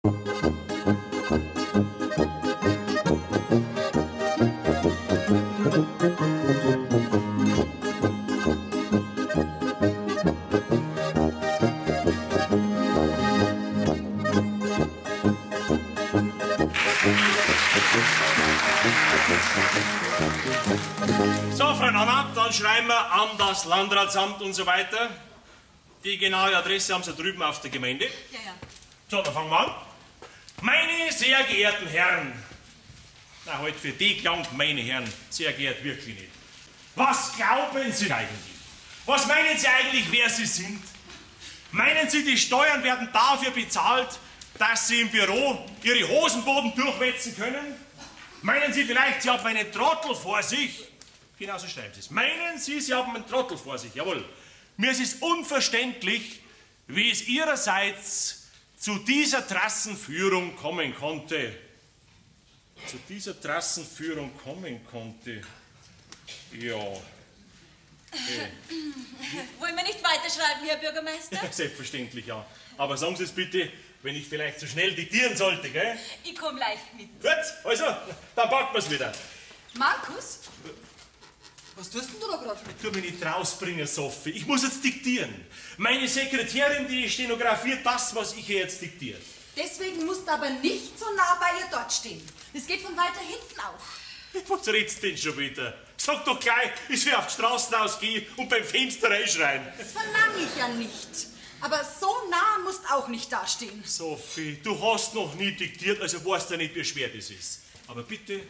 So, Frau Anna, dann schreiben wir an das Landratsamt und so weiter. Die genaue Adresse haben Sie drüben auf der Gemeinde. Ja, ja. So, dann fangen wir an. Meine sehr geehrten Herren, na, heute für die klang meine Herren, sehr geehrt wirklich nicht. Was glauben Sie eigentlich? Was meinen Sie eigentlich, wer Sie sind? Meinen Sie, die Steuern werden dafür bezahlt, dass Sie im Büro Ihre Hosenboden durchwetzen können? Meinen Sie vielleicht, Sie haben einen Trottel vor sich? Genauso schreiben Sie es. Meinen Sie, Sie haben einen Trottel vor sich? Jawohl. Mir ist es unverständlich, wie es Ihrerseits zu dieser Trassenführung kommen konnte. Zu dieser Trassenführung kommen konnte. Ja. Wollen wir nicht weiterschreiben, Herr Bürgermeister? Selbstverständlich, ja. Aber sagen Sie es bitte, wenn ich vielleicht zu schnell diktieren sollte, gell? Ich komme leicht mit. Gut, also, dann packen wir es wieder. Markus? Was tust denn du da gerade? Ich tu mich nicht rausbringen, Sophie. Ich muss jetzt diktieren. Meine Sekretärin, die stenografiert das, was ich ihr jetzt diktiert. Deswegen musst du aber nicht so nah bei ihr dort stehen. Das geht von weiter hinten auch. Was redst du denn schon wieder? Sag doch gleich, ich will auf die Straße rausgehen und beim Fenster reinschreien. Das verlange ich ja nicht. Aber so nah musst auch nicht dastehen. Sophie, du hast noch nie diktiert, also weißt du nicht, wie schwer das ist. Aber bitte,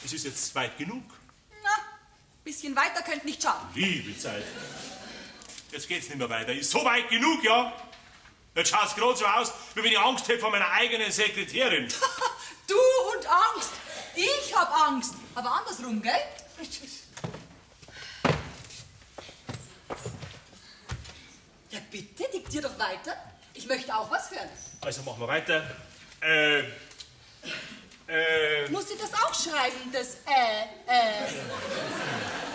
es ist jetzt weit genug. Na, bisschen weiter könnte nicht schaden. Liebe Zeit. Jetzt geht's nicht mehr weiter. Ist so weit genug, ja? Jetzt schaut's gerade so aus, wie wenn ich Angst hätte vor meiner eigenen Sekretärin. Du und Angst. Ich hab Angst. Aber andersrum, gell? Ja, bitte, diktier doch weiter. Ich möchte auch was hören. Also machen wir weiter. Musst du das auch schreiben, das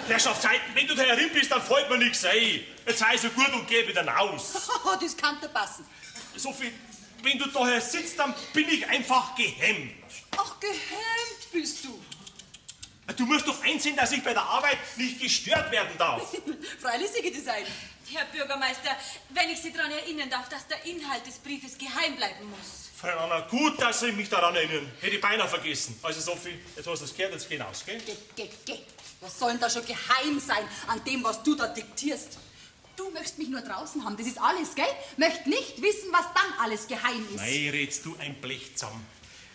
Herrschaftszeiten, wenn du da herin bist, dann fällt mir nichts ein. Jetzt sei so gut und geh wieder raus. Das kann dir passen. Sophie, wenn du daher sitzt, dann bin ich einfach gehemmt. Ach, gehemmt bist du. Du musst doch einsehen, dass ich bei der Arbeit nicht gestört werden darf. Freilich siege das ein. Herr Bürgermeister, wenn ich Sie daran erinnern darf, dass der Inhalt des Briefes geheim bleiben muss. Frau Anna, gut, dass Sie mich daran erinnern. Hätte ich beinahe vergessen. Also Sophie, jetzt hast du das gehört, jetzt geh raus, gell? Geh. Was soll denn da schon geheim sein an dem, was du da diktierst? Du möchtest mich nur draußen haben, das ist alles, gell? Möcht nicht wissen, was dann alles geheim ist. Nein, redst du ein Blech zusammen.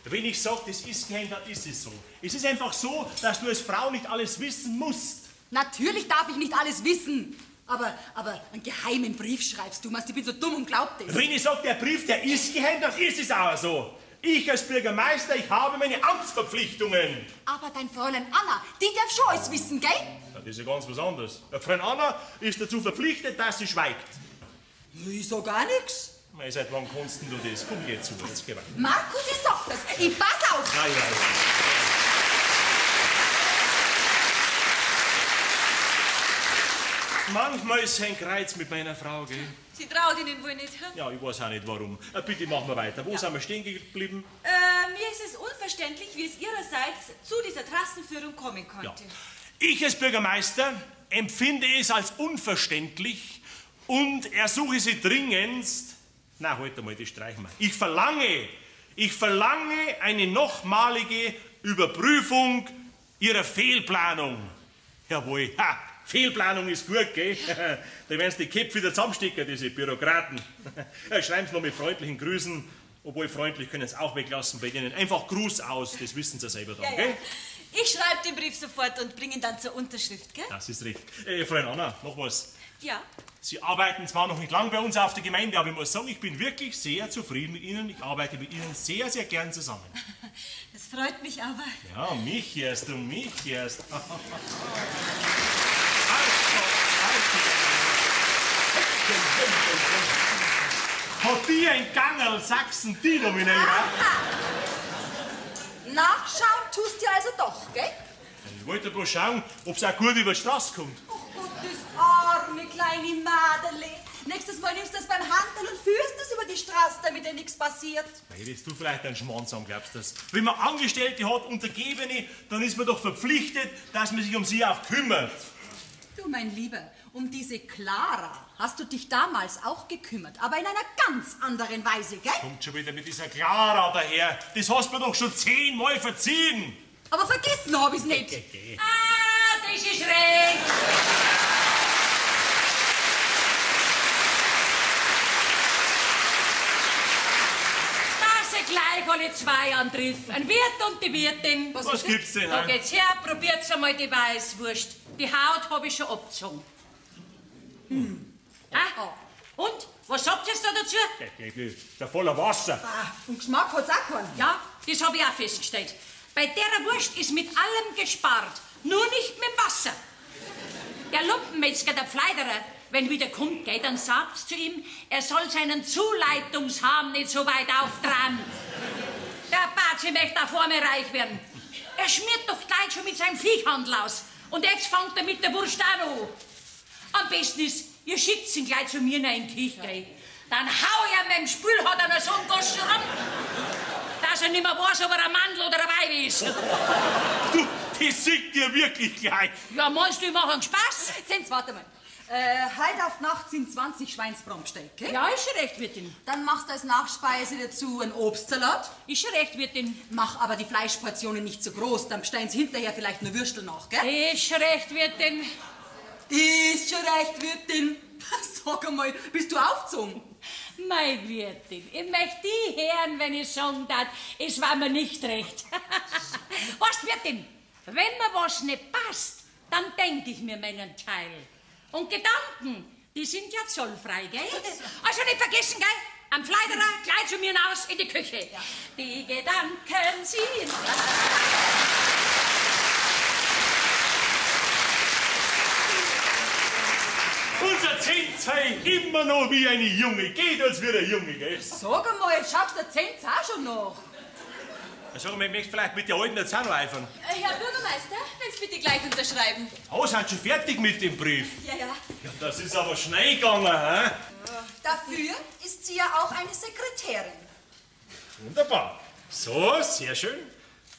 Wenn ich sage, das ist geheim, dann ist es so. Es ist einfach so, dass du als Frau nicht alles wissen musst. Natürlich darf ich nicht alles wissen. Aber einen geheimen Brief schreibst du, meinst, ich bin so dumm und glaub das. Wenn ich sage, der Brief, der ist geheim, dann ist es auch so. Ich als Bürgermeister, ich habe meine Amtsverpflichtungen. Aber dein Fräulein Anna, die darf schon alles wissen, gell? Ja, das ist ja ganz was anderes. Fräulein Anna ist dazu verpflichtet, dass sie schweigt. Ich sag gar nix. Mei, seit wann kannst denn du das? Komm, geh zu, jetzt geh weiter. Markus, ich sag das. Ich pass auf. Ja. Manchmal ist es ein Kreuz mit meiner Frau, gell? Sie traut Ihnen wohl nicht, hä? Ja, ich weiß auch nicht warum. Bitte machen wir weiter. Wo sind wir stehen geblieben? Mir ist es unverständlich, wie es Ihrerseits zu dieser Trassenführung kommen konnte. Ja. Ich als Bürgermeister empfinde es als unverständlich und ersuche Sie dringendst... Na, halt einmal, das streichen wir. Ich verlange eine nochmalige Überprüfung Ihrer Fehlplanung. Jawohl, ha, Fehlplanung ist gut, gell? Da werden Sie die Köpfe wieder zusammenstecken, diese Bürokraten. Schreiben Sie noch mit freundlichen Grüßen, obwohl freundlich können Sie auch weglassen bei denen. Einfach Gruß aus, das wissen Sie selber dann, gell? Ich schreibe den Brief sofort und bringe ihn dann zur Unterschrift, gell? Das ist recht. Fräulein Anna, noch was. Ja. Sie arbeiten zwar noch nicht lang bei uns auf der Gemeinde, aber ich muss sagen, ich bin wirklich sehr zufrieden mit Ihnen. Ich arbeite mit Ihnen sehr, sehr gern zusammen. Das freut mich aber. Ja, mich erst und mich erst. Hat die ein Gangerl Sachsen die nominiert? Nachschauen tust du also doch, gell? Ich wollte bloß schauen, ob es auch gut über die Straße kommt. Oh Gott, das arme kleine Maderle. Nächstes Mal nimmst du das beim Handel und führst es über die Straße, damit dir nichts passiert. Hättest du vielleicht einen Schmarrn sagen, glaubst du das? Wenn man Angestellte hat, Untergebene, dann ist man doch verpflichtet, dass man sich um sie auch kümmert. Du, mein Lieber, um diese Clara hast du dich damals auch gekümmert, aber in einer ganz anderen Weise, gell? Kommt schon wieder mit dieser Clara daher. Das hast du mir doch schon 10-mal verziehen. Aber vergessen hab ich's nicht. Ah, das ist recht. Dass er gleich alle zwei antrifft. Ein Wirt und die Wirtin. Was gibt's denn? Da geht's her, probiert's einmal die Weißwurst. Die Haut hab ich schon abgezogen. Ah, und? Was sagt ihr da dazu? Der voller Wasser. Und Geschmack hat's auch keinen. Ja, das hab ich auch festgestellt. Bei der Wurst ist mit allem gespart, nur nicht mit dem Wasser. Der Lumpenmetzger, der Pfleiderer, wenn wieder kommt, gell, dann sagt's zu ihm, er soll seinen Zuleitungsharm nicht so weit auftragen. Der Bazi möchte da vor mir reich werden. Er schmiert doch gleich schon mit seinem Viehhandel aus. Und jetzt fängt er mit der Wurst auch noch an. Am besten ist, ihr schickt ihn gleich zu mir in den Tisch, gell. Dann hau ich mit dem Spül, hat er noch so einen Goschen ran, dass er nicht mehr weiß, ob er ein Mandel oder ein Weib ist. Du, das sieht dir wirklich gleich. Ja, meinst du, ich mache einen Spaß? Jetzt warte mal. Heute auf Nacht sind 20 Schweinsbrocksteak, gell? Ja, ist schon recht, Wirtin. Dann machst du als Nachspeise dazu einen Obstsalat. Ist schon recht, Wirtin. Mach aber die Fleischportionen nicht so groß, dann bestellen sie hinterher vielleicht nur Würstel nach, gell? Ist schon recht, Wirtin. Ist schon recht, Wirtin. Sag einmal, bist du aufgezogen? Mein Wirtin, ich möchte die hören, wenn ich sagen darf, es war mir nicht recht. Was, Wirtin, wenn mir was nicht passt, dann denke ich mir meinen Teil. Und Gedanken, die sind ja zollfrei, gell? Also nicht vergessen, gell? Am Pfleiderer gleich zu mir hinaus in die Küche. Ja. Die Gedanken sind... Unser Zinzei immer noch wie eine Junge. Geht, als wie ein Junge, gell? Sag einmal, schaust der Zenz auch schon nach? Sag mal, ich möchte vielleicht mit der Alten jetzt auch noch eifern. Herr Bürgermeister, willst du bitte gleich unterschreiben? Oh, seid schon fertig mit dem Brief? Ja. Ja, das ist aber schnell gegangen, hä? Dafür ist sie ja auch eine Sekretärin. Wunderbar. So, sehr schön.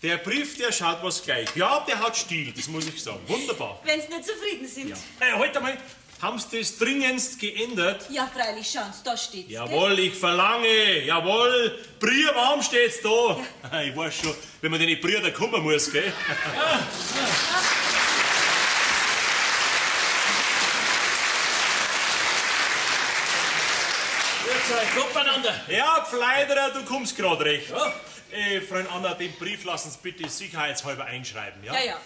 Der Brief, der schaut was gleich. Ja, der hat Stil, das muss ich sagen. Wunderbar. Wenn Sie nicht zufrieden sind. Ja. Halt einmal, haben Sie das dringendst geändert? Ja, freilich, schauen Sie, da steht's. Jawohl, ich verlange, jawohl, Brierbaum steht's da. Ja. Ich weiß schon, wenn man den Brier da kommen muss, gell? Gut beieinander. Ja, Pfleiderer, du kommst gerade recht. Ja. Freundin Anna, den Brief lassen Sie bitte sicherheitshalber einschreiben, ja? Ja. Ja,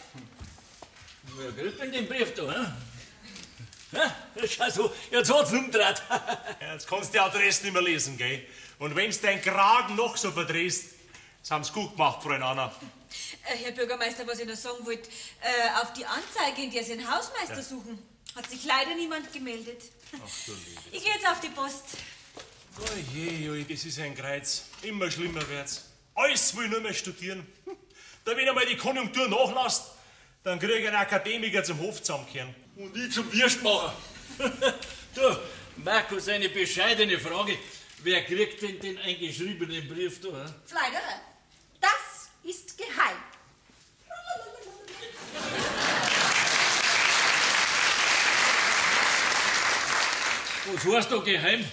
kriegt denn den Brief da, hä? Ja, schau so, jetzt hat's umgedreht. Ja, jetzt kannst du die Adresse nicht mehr lesen, gell? Und wenn's dein Kragen noch so verdrehst, das haben's gut gemacht, Freundin Anna. Herr Bürgermeister, was ich noch sagen wollte, auf die Anzeige, in der Sie einen Hausmeister suchen, hat sich leider niemand gemeldet. Ach du Liebe. Ich gehe jetzt auf die Post. Oje, das ist ein Kreuz. Immer schlimmer wird's. Alles will nur mehr studieren. Da wenn einmal die Konjunktur nachlässt, dann krieg ich einen Akademiker zum Hof zusammenkehren. Und ich zum Wirstmacher. Du, Markus, eine bescheidene Frage. Wer kriegt denn den eingeschriebenen Brief da? Hä? Pfleiderer, das ist geheim. Was heißt da geheim?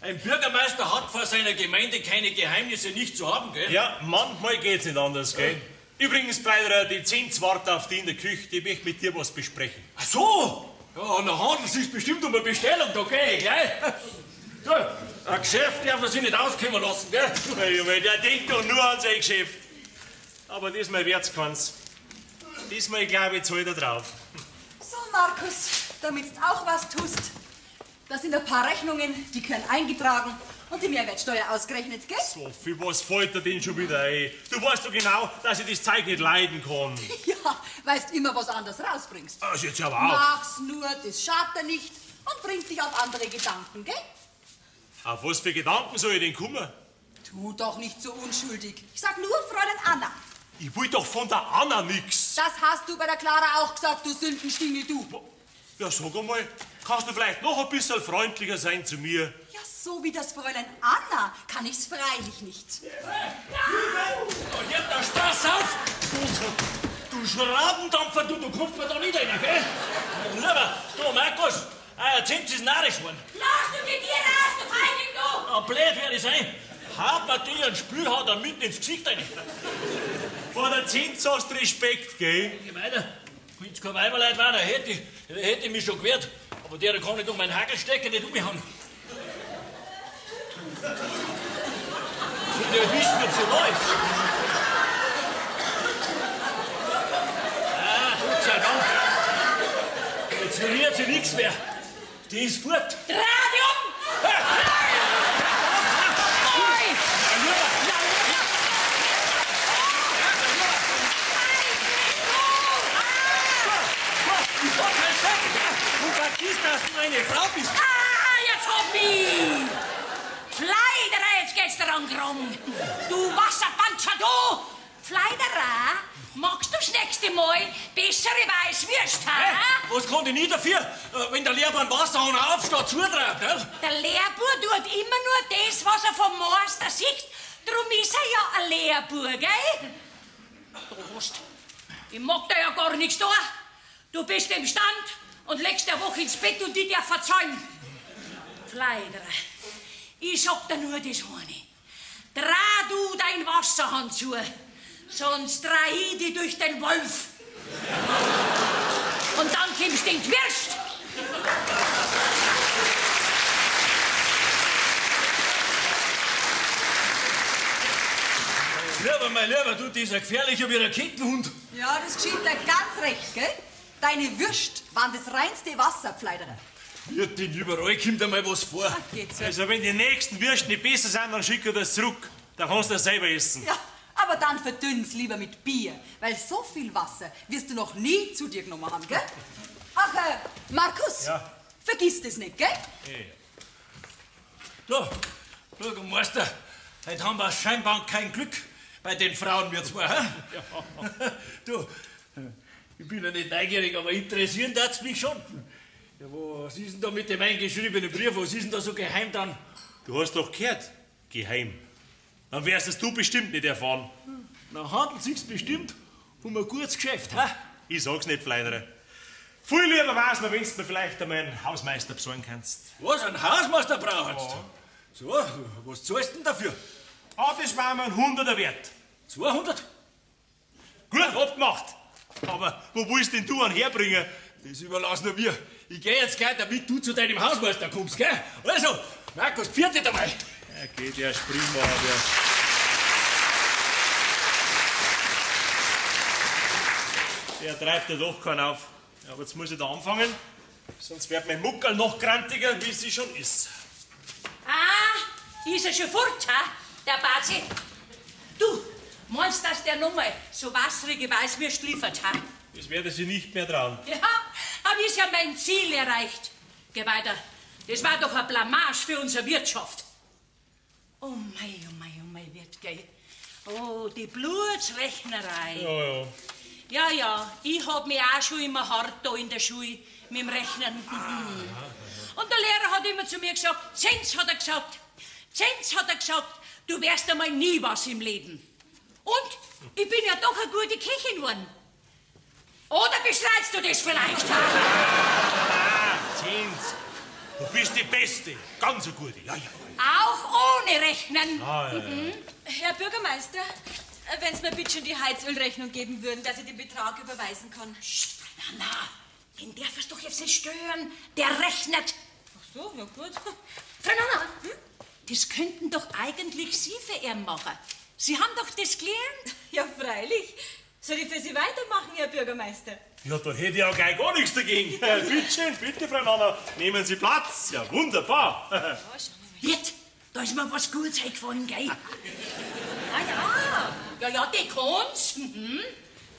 Ein Bürgermeister hat vor seiner Gemeinde keine Geheimnisse nicht zu haben, gell? Ja, manchmal geht's nicht anders, gell? Übrigens, Pfleiderer, die Zins warten auf die in der Küche, die möchte mit dir was besprechen. Ach so! Ja, na handelt es sich bestimmt um eine Bestellung, da geh ich gleich. Du, ein Geschäft darf man sich nicht auskommen lassen, gell? Ja, Junge, der denkt doch nur an sein Geschäft. Aber diesmal wird's keins. Diesmal, glaube ich, zahlt er drauf. So, Markus, damit du auch was tust. Da sind ein paar Rechnungen, die können eingetragen und die Mehrwertsteuer ausgerechnet, gell? So, für was fällt dir denn schon wieder ein? Du weißt doch genau, dass ich das Zeug nicht leiden kann. Ja, weil du immer was anderes rausbringst. Das jetzt aber auch. Mach's nur, das schadet dir nicht und bringt dich auf andere Gedanken, gell? Auf was für Gedanken soll ich denn kommen? Tu doch nicht so unschuldig. Ich sag nur Fräulein Anna. Ich will doch von der Anna nix. Das hast du bei der Clara auch gesagt, du Sündenstingel, du. Ja, sag einmal, kannst du vielleicht noch ein bisschen freundlicher sein zu mir? Ja, so wie das Fräulein Anna kann ich's freilich nicht. Hört der Spaß auf! Du Schraubendampfer, du kommst mir da nicht rein, gell? Lieber, du Markus, euer Zins ist narrisch geworden. Lass du mit dir raus, du Feigling, du! Ah, blöd werde ich sein. Haut mir die einen Spülhauer mitten ins Gesicht rein. Vor der Zins hast du Respekt, gell? Gemeiner, wenn es kein Weiberleid war, dann hätte ich mich schon gewehrt. Aber der kann nicht um meinen Hagel stecken, nicht umhauen. Ich will wissen, ob sie da ist. Ah, Gott sei Dank. Jetzt rührt sie nichts mehr. Die ist fort. Dreh dich um! Oi! Du vergisst, dass du eine Frau bist. Ah, jetzt hab ich! Fleiderer, jetzt geht's dir an Grong. Du Wasserpanzer, du! Fleiderer, magst du das nächste Mal bessere Weißwürste, Hey, ha? was kann ich nie dafür, wenn der Lehrbuhr Wasserhahn aufsteht, zutreibt, ne? Der Lehrbur tut immer nur das, was er vom Meister sieht. Drum ist er ja ein Lehrbur, gell? Prost. Ich mag dir ja gar nichts da. Du bist im Stand und legst eine Woche ins Bett und ich dir verzeihen. Fleiderer, ich sag dir nur das eine. Dreh du dein Wasserhahn zu, sonst dreh ich dich durch den Wolf. Und dann kommst du in die Würst. Mein Lieber, du, dieser gefährlicher wie ein Kettenhund. Ja, das geschieht dir ganz recht, gell? Deine Würst waren das reinste Wasser, Fleiderer. Wird denn überall kommt einmal was vor. Ach, geht's ja. Also wenn die nächsten Würste nicht besser sind, dann schick ich das zurück. Dann kannst du das selber essen. Ja, aber dann verdünn's lieber mit Bier, weil so viel Wasser wirst du noch nie zu dir genommen haben, gell? Ach, Markus, Ja. vergiss das nicht, gell? So, Bürgermeister, heute haben wir scheinbar kein Glück bei den Frauen, wir zwei. Hä? Ja. Du, ich bin ja nicht neugierig, aber interessieren darf's mich schon. Ja, was ist denn da mit dem eingeschriebenen Brief? Was ist denn da so geheim dann? Du hast doch gehört, geheim. Dann wärst es du bestimmt nicht erfahren. Na, handelt sich's bestimmt um ein gutes Geschäft. Hä? Ich sag's nicht, Fleiderer. Viel lieber wär's mir, wenn du mir vielleicht einmal einen Hausmeister besorgen kannst. Was, ein Hausmeister brauchst? Ja. So, was zahlst du denn dafür? Ah, das war mir ein 100er wert. 200? Gut, abgemacht. Aber wo willst denn du einen herbringen? Das überlassen wir mir. Ich geh jetzt gleich, damit du zu deinem Hausmeister kommst, gell? Also, Markus, vierte dabei. Ja, geht ja, spring mal, der treibt ja doch keinen auf. Ja, aber jetzt muss ich da anfangen, sonst wird mein Muckerl noch krantiger, wie sie schon ist. Ah, ist er schon fort, ha? Der Bazi. Du, meinst, dass der nochmal so wasserige Weißwürst liefert, ha? Das werde sie nicht mehr trauen. Ja, aber ist ja mein Ziel erreicht. Geh weiter. Das war doch eine Blamage für unsere Wirtschaft. Oh mei, Wirt, gell? Oh, die Blutsrechnerei. Ja. Ja, ja, ich hab mich auch schon immer hart da in der Schule mit dem Rechnen. Und der Lehrer hat immer zu mir gesagt, Zenz, hat er gesagt, du wärst einmal nie was im Leben. Und ich bin ja doch eine gute Köchin geworden. Oder bestreitst du das vielleicht? Zenz, du bist die Beste. Ganz eine gute, ja. Auch ohne Rechnen. Herr Bürgermeister, wenn Sie mir bitte schon die Heizölrechnung geben würden, dass ich den Betrag überweisen kann. Psst, na, den darf es doch jetzt nicht stören. Der rechnet. Ach so, ja gut. Frau Nana, das könnten doch eigentlich Sie für ihn machen. Sie haben doch das gelernt. Ja, freilich. Soll ich für Sie weitermachen, Herr Bürgermeister? Ja, da hätte ich auch gleich gar nichts dagegen. Bitte schön, bitte, Frau Nana, nehmen Sie Platz. Ja, wunderbar. Wirt, da ist mir was Gutes eingefallen, gell? Ja, die kann's.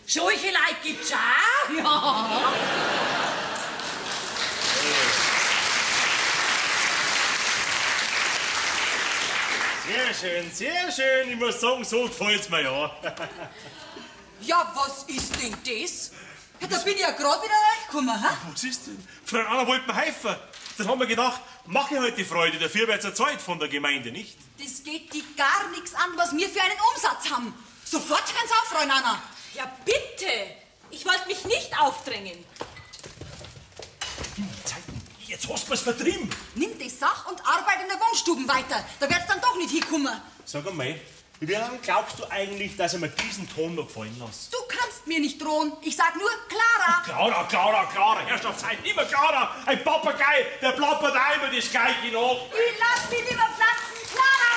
Solche Leute gibt's auch. Ja. Sehr schön. Ich muss sagen, so gefällt's mir ja. Ja, was ist denn das? Ja, da bin ich ja gerade wieder reingekommen, hä? Was ist denn? Frau Anna wollte mir helfen. Dann haben wir gedacht, mach ich halt die Freude, dafür wird's erzahlt von der Gemeinde, nicht? Das geht die gar nichts an, was wir für einen Umsatz haben. Sofort hören's auf, Frau Anna. Ja, bitte. Ich wollte mich nicht aufdrängen. Jetzt hast du mir's vertrieben. Nimm die Sache und arbeite in der Wohnstube weiter. Da wird's dann doch nicht hinkommen. Sag einmal, wie lange glaubst du eigentlich, dass ich mir diesen Ton noch gefallen lasse? Du kannst mir nicht drohen. Ich sag nur Clara. Clara. Herrschaftszeit, immer Clara. Ein Papagei, der plappert einmal das Gleiche nach. Ich lass mich lieber platzen, Clara.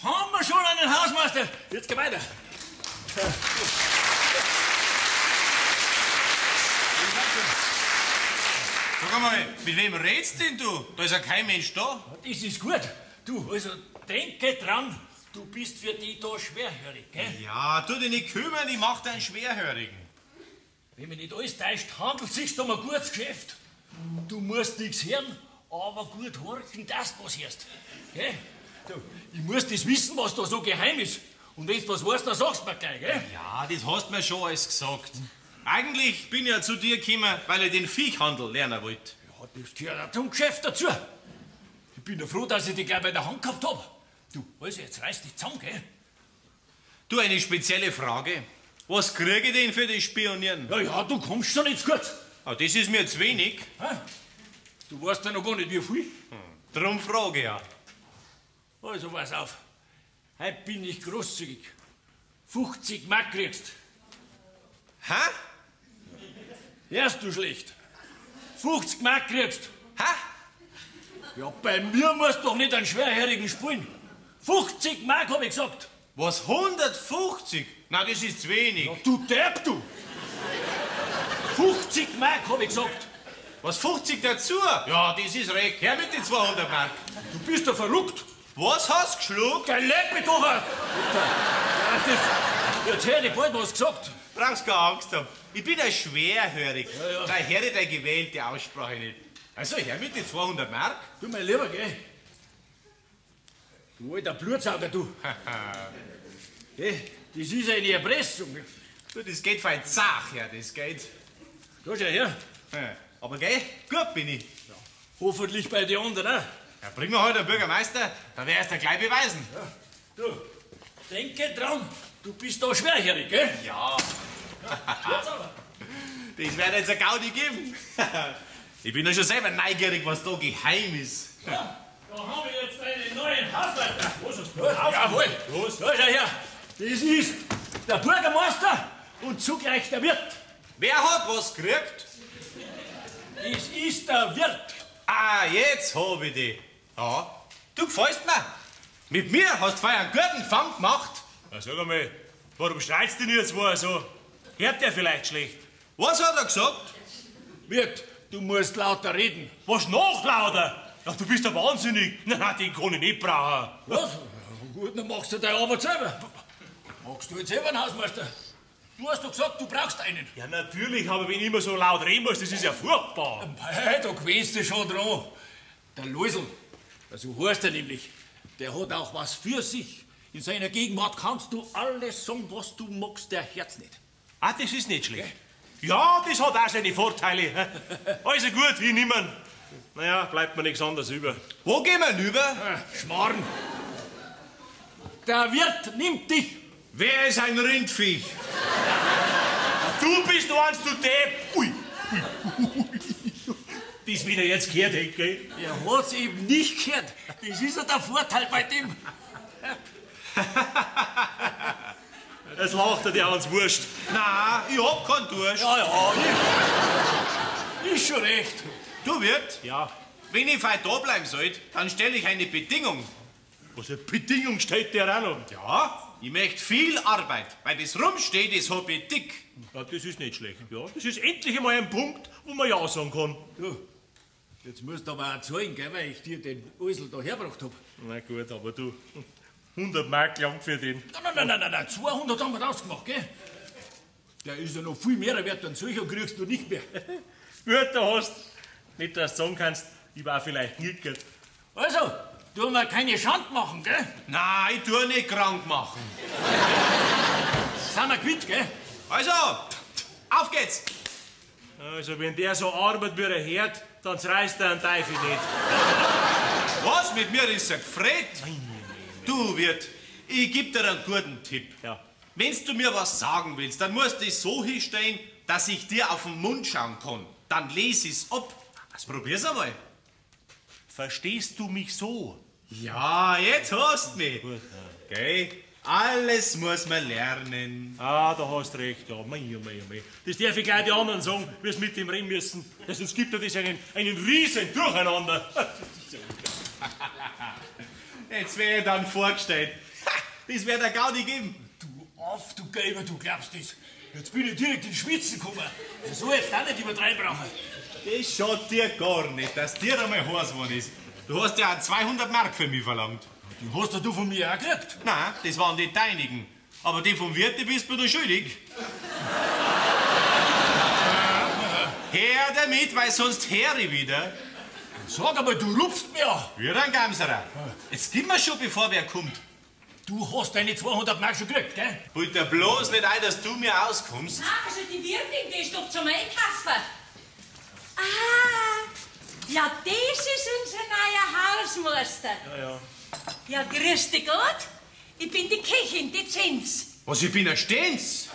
Haben wir schon einen Hausmeister? Jetzt geh weiter. Sag mal, mit wem redst denn du? Da ist ja kein Mensch da. Das ist gut. Du, also denke dran, du bist für die da schwerhörig, gell? Ja, tu dich nicht kümmern, ich mach deinen Schwerhörigen. Wenn mich nicht alles täuscht, handelt es sich um ein gutes Geschäft. Du musst nichts hören, aber gut horchen, dass du was hörst. Gell? Du, ich muss das wissen, was da so geheim ist. Und wenn du was weißt, dann sagst du mir gleich, gell? Ja, das hast du mir schon alles gesagt. Eigentlich bin ich ja zu dir gekommen, weil ich den Viechhandel lernen wollte. Ja, das gehört auch zum Geschäft dazu. Ich bin ja froh, dass ich dich gleich bei der Hand gehabt hab. Du, also jetzt reiß dich zusammen, gell? Du, eine spezielle Frage. Was kriege ich denn für das Spionieren? Ja, du kommst schon jetzt gut. Ah, das ist mir zu wenig. Hä? Du weißt ja noch gar nicht, wie viel. Drum frage ich ja. Also pass auf. Heute bin ich großzügig. 50 Mark kriegst. Hä? Hörst du schlecht? 50 Mark kriegst. Hä? Ja, bei mir musst du doch nicht einen Schwerhörigen spielen. 50 Mark, hab ich gesagt. Was, 150? Na, das ist zu wenig. Ja, du Depp, du. 50 Mark, hab ich gesagt. Was, 50 dazu? Ja, das ist recht. Her mit den 200 Mark. Du bist doch verrückt. Was hast du geschluckt? Geh, leg mich doch an. Jetzt hätte ich bald was gesagt. Brauchst keine Angst haben. Ich bin ein schwerhörig. Ja. Da höre ich deine gewählte Aussprache nicht. Also, her mit den 200 Mark. Du, mein Lieber, gell? Du alter Blutsauger, du. Gell? Das ist eine Erpressung. Du, das geht für ein Zach, ja, das geht. Schau schon her. Aber gell, gut bin ich. Hoffentlich bei den anderen auch. Ja, bring mir heute den Bürgermeister, dann werde ich es dir gleich beweisen. Du, denke dran, du bist da schwerhörig, gell? Ja. Das wird jetzt eine Gaudi geben. Ich bin ja schon selber neugierig, was da geheim ist. Ja, da haben wir jetzt einen neuen Hausmeister. Jawohl. Los. Da ist er her. Das ist der Bürgermeister und zugleich der Wirt. Wer hat was gekriegt? Das ist der Wirt. Ah, jetzt hab ich dich. Ja, du gefällst mir. Mit mir hast du vorher einen guten Fang gemacht. Na, sag einmal, warum streitst du denn jetzt zwei so? Hört der vielleicht schlecht? Was hat er gesagt? Wirt, du musst lauter reden. Was noch lauter? Ja, du bist ja wahnsinnig. Na, den kann ich nicht brauchen. Was? Gut, dann machst du deine Arbeit selber. Magst du jetzt selber einen Hausmeister? Du hast doch gesagt, du brauchst einen. Ja, natürlich, aber wenn ich immer so laut reden muss, das ist ja furchtbar. Hey, da gewesen du schon dran. Der Läusel, so heißt er nämlich, der hat auch was für sich. In seiner Gegenwart kannst du alles sagen, was du magst, der Herz nicht. Ah, das ist nicht schlecht. Ja, das hat auch seine Vorteile. Also gut, hinnehmen. Naja, bleibt mir nichts anderes über. Wo gehen wir rüber? Schmarrn. Der Wirt nimmt dich. Wer ist ein Rindviech? Du bist eins, du Depp. Ui. Das wieder jetzt gehört hätte, gell? Er hat's eben nicht gehört. Das ist ja der Vorteil bei dem. Das lacht er dir ans Wurscht. Na, ich hab keinen Durst. Ja, ist schon recht. Du Wirt, Ja, wenn ich heute da bleiben soll, dann stelle ich eine Bedingung. was eine Bedingung stellt der auch noch? Ja, ich möchte viel Arbeit, weil das rumsteht, das hab ich dick. Ja, das ist nicht schlecht. Ja, das ist endlich einmal ein Punkt, wo man Ja sagen kann. Du, jetzt musst du aber auch zahlen, gell, weil ich dir den Eisel da hergebracht hab. Na gut, aber du, 100 Mark lang für den. Nein, 200 haben wir ausgemacht, gell? Der ist ja noch viel mehr wert, dann solcher kriegst du nicht mehr. Gut, da hast. Nicht, dass du sagen kannst, ich war vielleicht nicht gut. Also, Tu mir keine Schand machen, gell? Nein, ich tu nicht krank machen. Sind wir quitt, gell? Also, auf geht's. Also, wenn der so arbeitet wie er Herd, dann reißt er einen Teufel nicht. Was? Mit mir ist er gefreut? Du, Wirt, ich geb dir einen guten Tipp. Ja. Wenn du mir was sagen willst, dann musst du es so hinstellen, dass ich dir auf den Mund schauen kann. Dann lese ich's ab. Probier's einmal. Verstehst du mich so? Ja, jetzt hast du mich. Gut. Okay. Alles muss man lernen. Ah, da hast recht, ja. Mei. Das darf ich gleich die anderen sagen, wie es mit dem reden müssen. Sonst gibt ja das einen riesen Durcheinander. Jetzt wäre ich dann vorgestellt. Das wird der Gaudi geben. Du auf, du Gelber, du glaubst das. Jetzt bin ich direkt in Schwitzen gekommen. Ich soll jetzt auch nicht übertreiben brauchen. Das schaut dir gar nicht, dass dir einmal heiß geworden ist. Du hast ja auch 200 Mark für mich verlangt. Die hast du von mir auch gekriegt. Nein, das waren die deinigen. Aber die vom Wirt, die bist du schuldig. Her damit, weil sonst her ich wieder. Sag einmal, du rupfst mir an. Wieder ein Gamserer. Jetzt gib mir schon, bevor wer kommt. Du hast deine 200 Mark schon gekriegt, gell? Bild dir bloß nicht ein, dass du mir auskommst. Ah, also die Wirtin, die ist doch zum Einkaufen. Ah, ja, das ist unser neuer Hausmeister. Ja. Ja, grüß dich Gott. Ich bin die Köchin, die Zins. Was, ich bin ein Stens?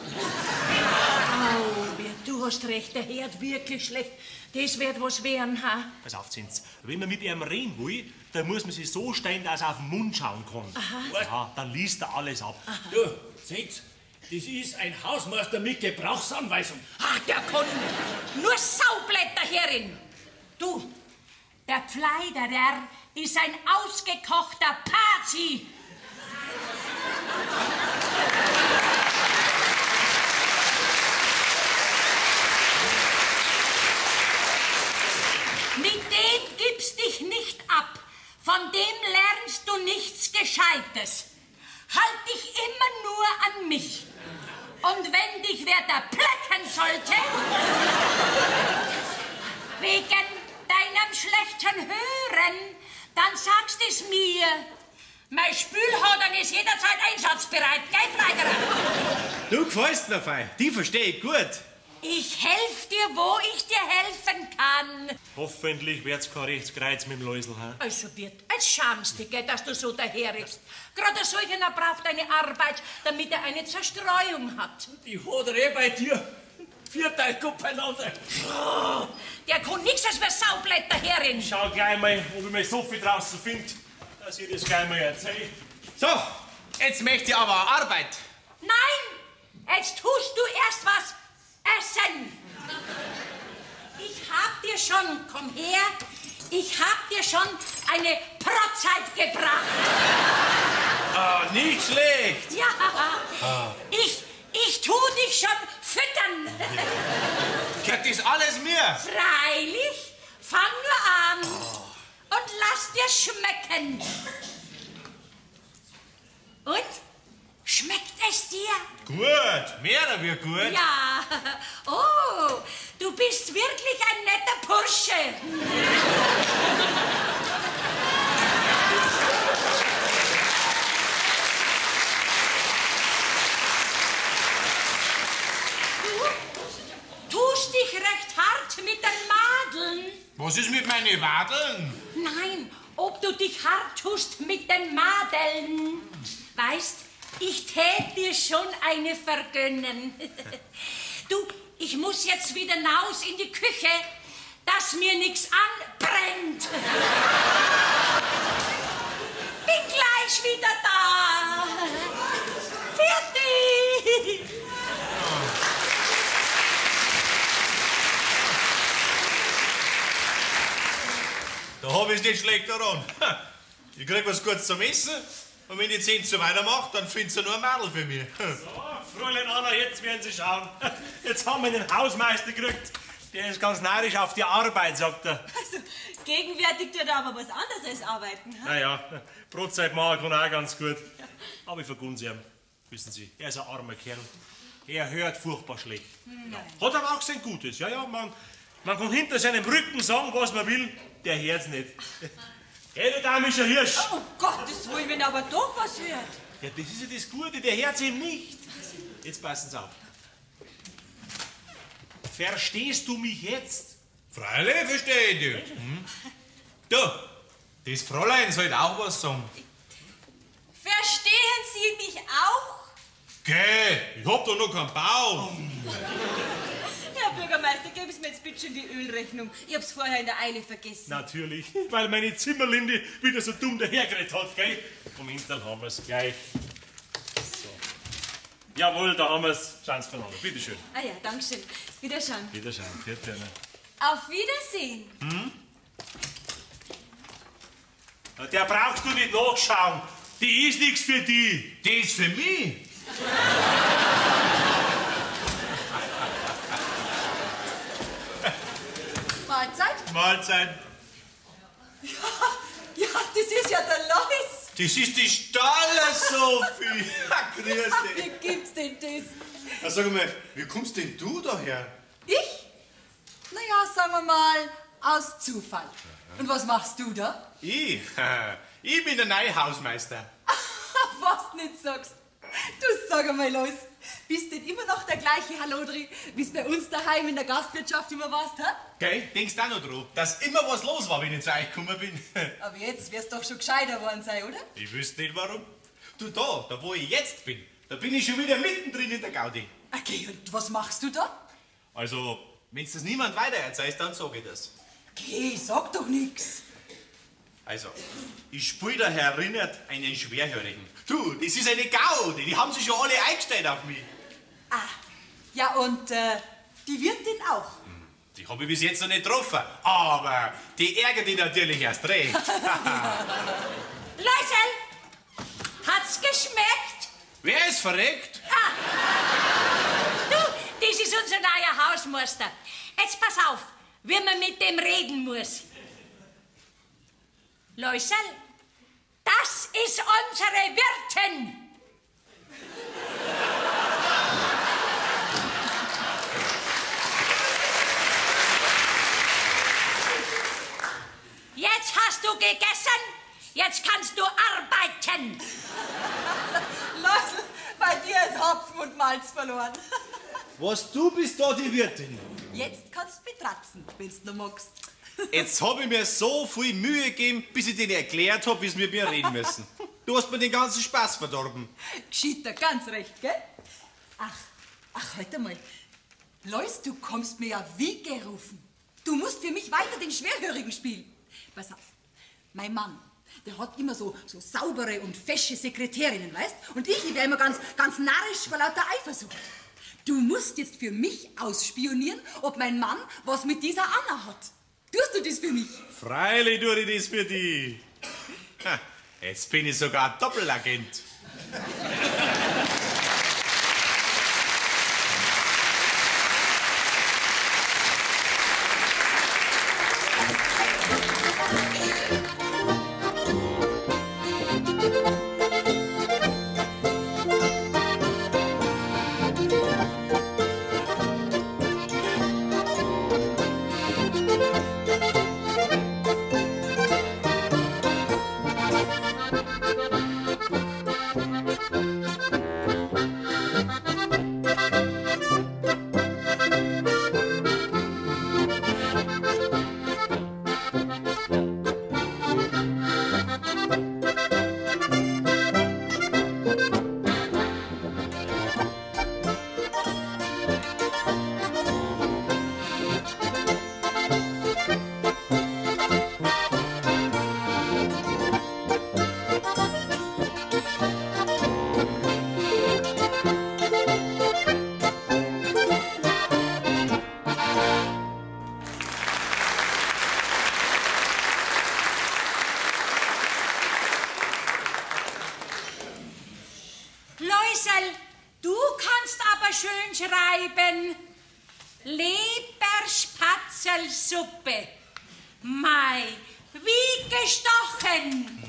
Oh, du hast recht, der Herd wirklich schlecht. Das wird was werden, ha? Pass auf, Zins. Wenn man mit ihm reden will, dann muss man sich so stellen, dass er auf den Mund schauen kann. Aha. Ja, dann liest er alles ab. Du, seht's, das ist ein Hausmeister mit Gebrauchsanweisung. Ach, der kann nur Saublätter herin. Du, der Pfleiderer ist ein ausgekochter Pazi. Mit dem gibst dich nicht ab. Von dem lernst du nichts Gescheites. Halt dich immer nur an mich. Und wenn dich wer da plecken sollte, wegen deinem schlechten Hören, dann sagst es mir. Mein Spülhorn ist jederzeit einsatzbereit, gell, Pfleiderer? Du gefällst mir fein. Die verstehe ich gut. Ich helf dir, wo ich dir helfen kann. Hoffentlich wird's kein Rechtskreuz mit dem Läusel. Ha? Also wird es schamst dich, gell, dass du so daherredst. Gerade solcher braucht eine Arbeit, damit er eine Zerstreuung hat. Die hat er bei dir. 4 Teile beieinander. Oh, der kann nichts als für Saublätter herin. Schau gleich mal, ob ich mich so viel draußen finde, dass ich das gleich mal erzähle. So, jetzt möchte ich aber Arbeit. Nein, jetzt tust du erst was essen. Ich hab dir schon, komm her, ich hab dir schon eine Brotzeit gebracht. Ah, nicht schlecht. Ja, ich tu dich schon füttern. Gehört das alles mir? Freilich, fang nur an und lass dir schmecken. Und? Schmeckt es dir? Gut, mehr wie gut. Ja. Oh, du bist wirklich ein netter Bursche. Du tust dich recht hart mit den Madeln. Was ist mit meinen Wadeln? Nein, ob du dich hart tust mit den Madeln. Weißt, ich tät dir schon eine vergönnen. Du, ich muss jetzt wieder hinaus in die Küche, dass mir nichts anbrennt. Bin gleich wieder da. Fertig. Da hab ich's nicht schlecht daran. Ich krieg was Gutes zum Essen und wenn die 10 so weitermacht, dann findest du nur ein Mädel für mich. So, Fräulein Anna, jetzt werden Sie schauen. Jetzt haben wir den Hausmeister gekriegt. Der ist ganz neidisch auf die Arbeit, sagt er. Also, gegenwärtig tut er aber was anderes als arbeiten. Hm? Naja, Brotzeit machen kann auch ganz gut. Aber ich vergun's ihm. Wissen Sie, er ist ein armer Kerl. Er hört furchtbar schlecht. Ja. Hat aber auch sein Gutes. Ja, man kann hinter seinem Rücken sagen, was man will. Der hört's nicht. Hey, du damischer Hirsch! Oh Gottes Willen, wenn er aber doch was hört. Ja, das ist ja das Gute, der hört's ihm nicht. Jetzt passen Sie auf. Verstehst du mich jetzt? Freilich verstehe ich dich. Du, das Fräulein sollte auch was sagen. Verstehen Sie mich auch? Geh, ich hab doch noch keinen Bauch. Herr Bürgermeister, geben Sie mir jetzt bitte schon die Ölrechnung. Ich hab's vorher in der Eile vergessen. Natürlich, weil meine Zimmerlinde wieder so dumm dahergeredet hat, gell? Moment, dann haben wir's gleich. So. Jawohl, da haben wir's. Schauen Sie voneinander, bitteschön. Ah ja, dankeschön. Wiederschauen. Wiederschauen, vierte. Auf Wiedersehen. Der brauchst du nicht nachschauen. Die ist nichts für die. Die ist für mich. Mahlzeit? Mahlzeit. Ja, das ist ja der Lois. Das ist die Stalle, Sophie. Grüß Wie dich. gibt's denn das? Na, sag mal, wie kommst denn du daher? Ich? Naja, sagen wir mal, aus Zufall. Und was machst du da? Ich? Ich bin der neue Hausmeister. Was du nicht sagst. Du sag einmal, Lois, bist denn immer noch der gleiche Hallodri, wie es bei uns daheim in der Gastwirtschaft immer warst, hä? Gell, denkst auch noch dran, dass immer was los war, wenn ich zu euch gekommen bin? Aber jetzt wirst du doch schon gescheiter worden sein, oder? Ich wüsste nicht warum. Du, da wo ich jetzt bin, da bin ich schon wieder mittendrin in der Gaudi. Okay, und was machst du da? Also, wenn's das niemand weiter erzählt, dann sag ich das. Okay, sag doch nix. Also, ich spiel da herinnert einen Schwerhörigen. Du, das ist eine Gaudi, die haben sich schon alle eingestellt auf mich. Ah, ja und die Wirtin auch. Die habe ich bis jetzt noch nicht getroffen, aber die ärgert dich natürlich erst recht. Leusel, hat's geschmeckt? Wer ist verreckt? Du, das ist unser neuer Hausmeister. Jetzt pass auf, wie man mit dem reden muss. Leusel, das ist unsere Wirtin. Jetzt hast du gegessen, jetzt kannst du arbeiten. Leute, bei dir ist Hopfen und Malz verloren. Was, du bist da die Wirtin? Jetzt kannst du betratzen, wenn's noch magst. Jetzt habe ich mir so viel Mühe gegeben, bis ich denen erklärt habe, wie sie mit mir reden müssen. Du hast mir den ganzen Spaß verdorben. Geschieht dir ganz recht, gell? Ach, halt einmal. Lois, du kommst mir ja wie gerufen. Du musst für mich weiter den Schwerhörigen spielen. Pass auf, mein Mann, der hat immer so saubere und fesche Sekretärinnen, weißt? Und ich wär immer ganz narrisch vor lauter Eifersucht. Du musst jetzt für mich ausspionieren, ob mein Mann was mit dieser Anna hat. Tust du das für mich? Freilich tue ich das für dich. Ha, jetzt bin ich sogar Doppelagent. Leusel, du kannst aber schön schreiben. Leberspatzelsuppe. Mei, wie gestochen.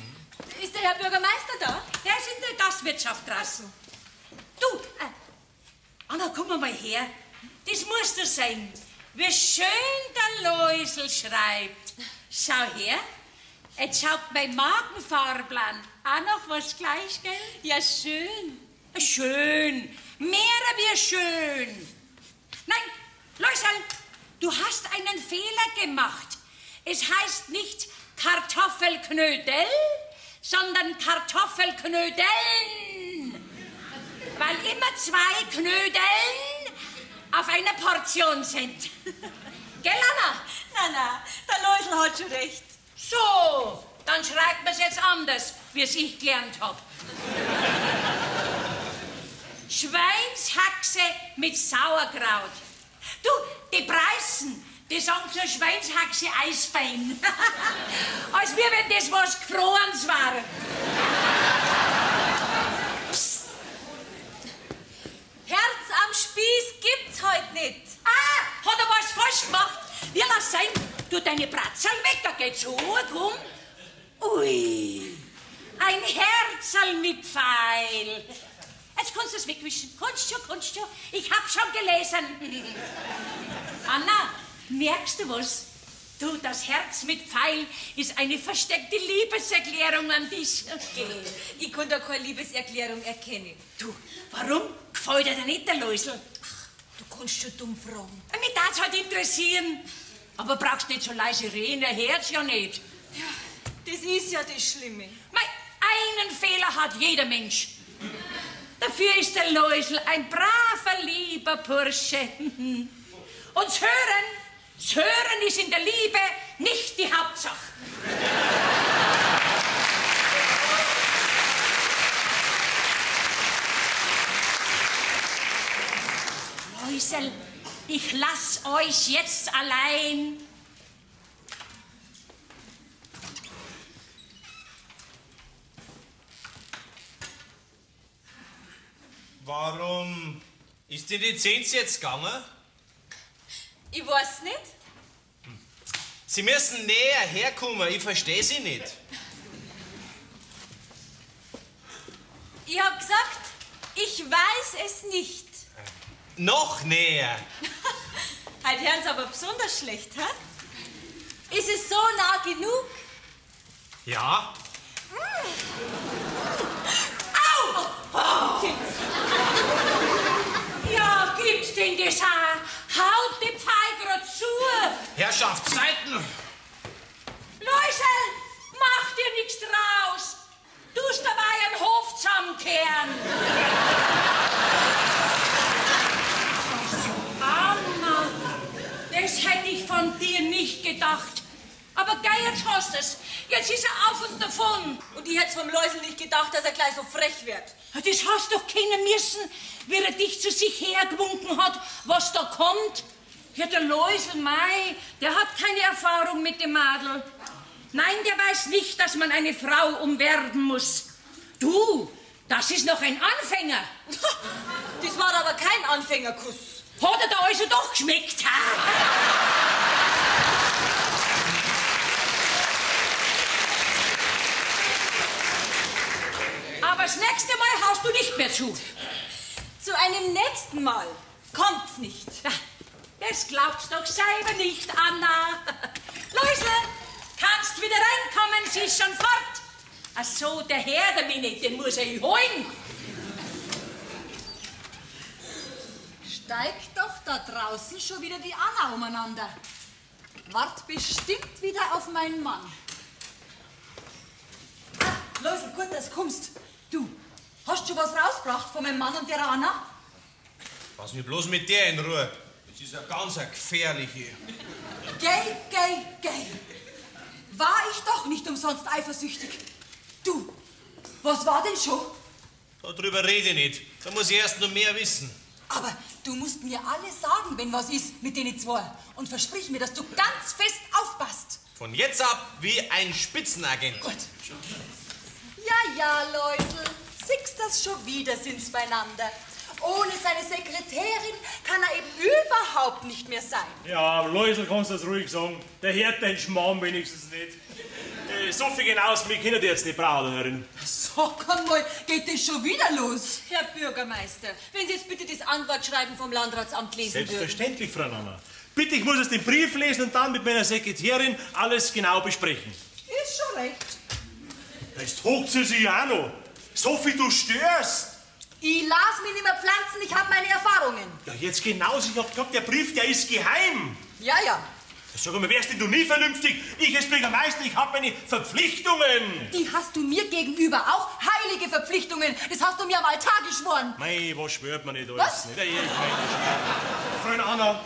Ist der Herr Bürgermeister da? Der ist in der Gastwirtschaft draußen. Du, Anna, komm mal her. Das muss doch sein. Wie schön der Leusel schreibt. Schau her. Jetzt schaut mein Magenfahrplan auch noch was gleich, gell? Ja, schön. Schön. Mehr wie schön. Nein, Läusel, du hast einen Fehler gemacht. Es heißt nicht Kartoffelknödel, sondern Kartoffelknödeln. Weil immer 2 Knödeln auf einer Portion sind. Gell, Anna? Na, der Läusel hat schon recht. So, dann schreibt man es jetzt anders, wie es ich gelernt habe. Schweinshaxe mit Sauerkraut. Du, die Preußen, die sagen zur Schweinshaxe Eisbein. Als wie wenn das was Gefrorenes war. Psst. Herz am Spieß gibt's heute nicht. Ah, hat er was falsch gemacht? Ja, lass sein. Du, deine Bratzerl weg, da geht's so, komm. Ui, ein Herzl mit Pfeil. Jetzt kannst du es wegwischen. Kannst du. Ich hab schon gelesen. Anna, merkst du was? Du, das Herz mit Pfeil ist eine versteckte Liebeserklärung an dich. Ich kann da keine Liebeserklärung erkennen. Du, warum gefällt dir nicht der Läusel? Ach, du kannst schon dumm fragen. Mich darf's halt interessieren. Aber brauchst nicht so leise reden, er hört's ja nicht. Ja, das ist ja das Schlimme. Mei, einen Fehler hat jeder Mensch. Dafür ist der Läusel ein braver, lieber Bursche. Und das Hören ist in der Liebe nicht die Hauptsache. Läusel, ich lass euch jetzt allein. Warum ist die Lizenz jetzt gegangen? Ich weiß nicht. Sie müssen näher herkommen, ich verstehe Sie nicht. Ich hab gesagt, ich weiß es nicht. Noch näher. Heute hören Sie aber besonders schlecht, hä? Ist es so nah genug? Ja. Au! Oh. Ja, gibt's denn das auch? Haut die Pfeil grad zu! Herrschaftszeiten! Läusel, mach dir nichts draus! Tust dabei einen Hof zusammenkehren! Anna, das hätte ich von dir nicht gedacht. Aber geh, jetzt hast es. Jetzt ist er auf und davon. Und ich hätte vom Läusel nicht gedacht, dass er gleich so frech wird. Das hast doch kennen müssen, wie er dich zu sich hergewunken hat, was da kommt. Ja, der Läusel, mei, der hat keine Erfahrung mit dem Madel. Nein, der weiß nicht, dass man eine Frau umwerben muss. Du, das ist noch ein Anfänger. Das war aber kein Anfängerkuss. Hat er da also doch geschmeckt, ha? Aber das nächste Mal haust du nicht mehr zu. Zu einem nächsten Mal kommt's nicht. Das glaubst doch selber nicht, Anna. Läusel, kannst wieder reinkommen, sie ist schon fort. Ach so, der Herr der Minute, den muss ich holen. Steigt doch da draußen schon wieder die Anna umeinander. Wart bestimmt wieder auf meinen Mann. Ah, Läusel, gut, dass du kommst. Du, hast schon was rausgebracht von meinem Mann und der Anna? Lass mich bloß mit der in Ruhe. Das ist eine ganz gefährliche. Geh. War ich doch nicht umsonst eifersüchtig. Du, was war denn schon? Darüber rede ich nicht. Da muss ich erst noch mehr wissen. Aber du musst mir alles sagen, wenn was ist mit denen zwei. Und versprich mir, dass du ganz fest aufpasst. Von jetzt ab wie ein Spitzenagent. Gut. Ja, Läusel, siehst das schon wieder sind's beieinander. Ohne seine Sekretärin kann er eben überhaupt nicht mehr sein. Ja, Läusel, kannst du das ruhig sagen. Der hört den Schmarrn wenigstens nicht. So viel genau aus mir kennt ihr jetzt nicht brauchen, Herrin. Sag einmal, geht das schon wieder los? Herr Bürgermeister, wenn Sie jetzt bitte das Antwortschreiben vom Landratsamt lesen würden. Selbstverständlich, Frau Nanna. Bitte, ich muss jetzt den Brief lesen und dann mit meiner Sekretärin alles genau besprechen. Ist ist schon recht. Jetzt hockt sie sich auch noch. Sophie, du störst. Ich lass mich nicht mehr pflanzen, ich habe meine Erfahrungen. Ja, jetzt genauso. Ich hab gesagt, der Brief, der ist geheim. Ja, ja. Sag mal, wärst denn du nie vernünftig? Ich als Bürgermeister, ich hab meine Verpflichtungen. Die hast du mir gegenüber auch. Heilige Verpflichtungen. Das hast du mir am Altar geschworen. Mei, was schwört man nicht alles? Was? Nicht? Ich meine, Freundin Anna,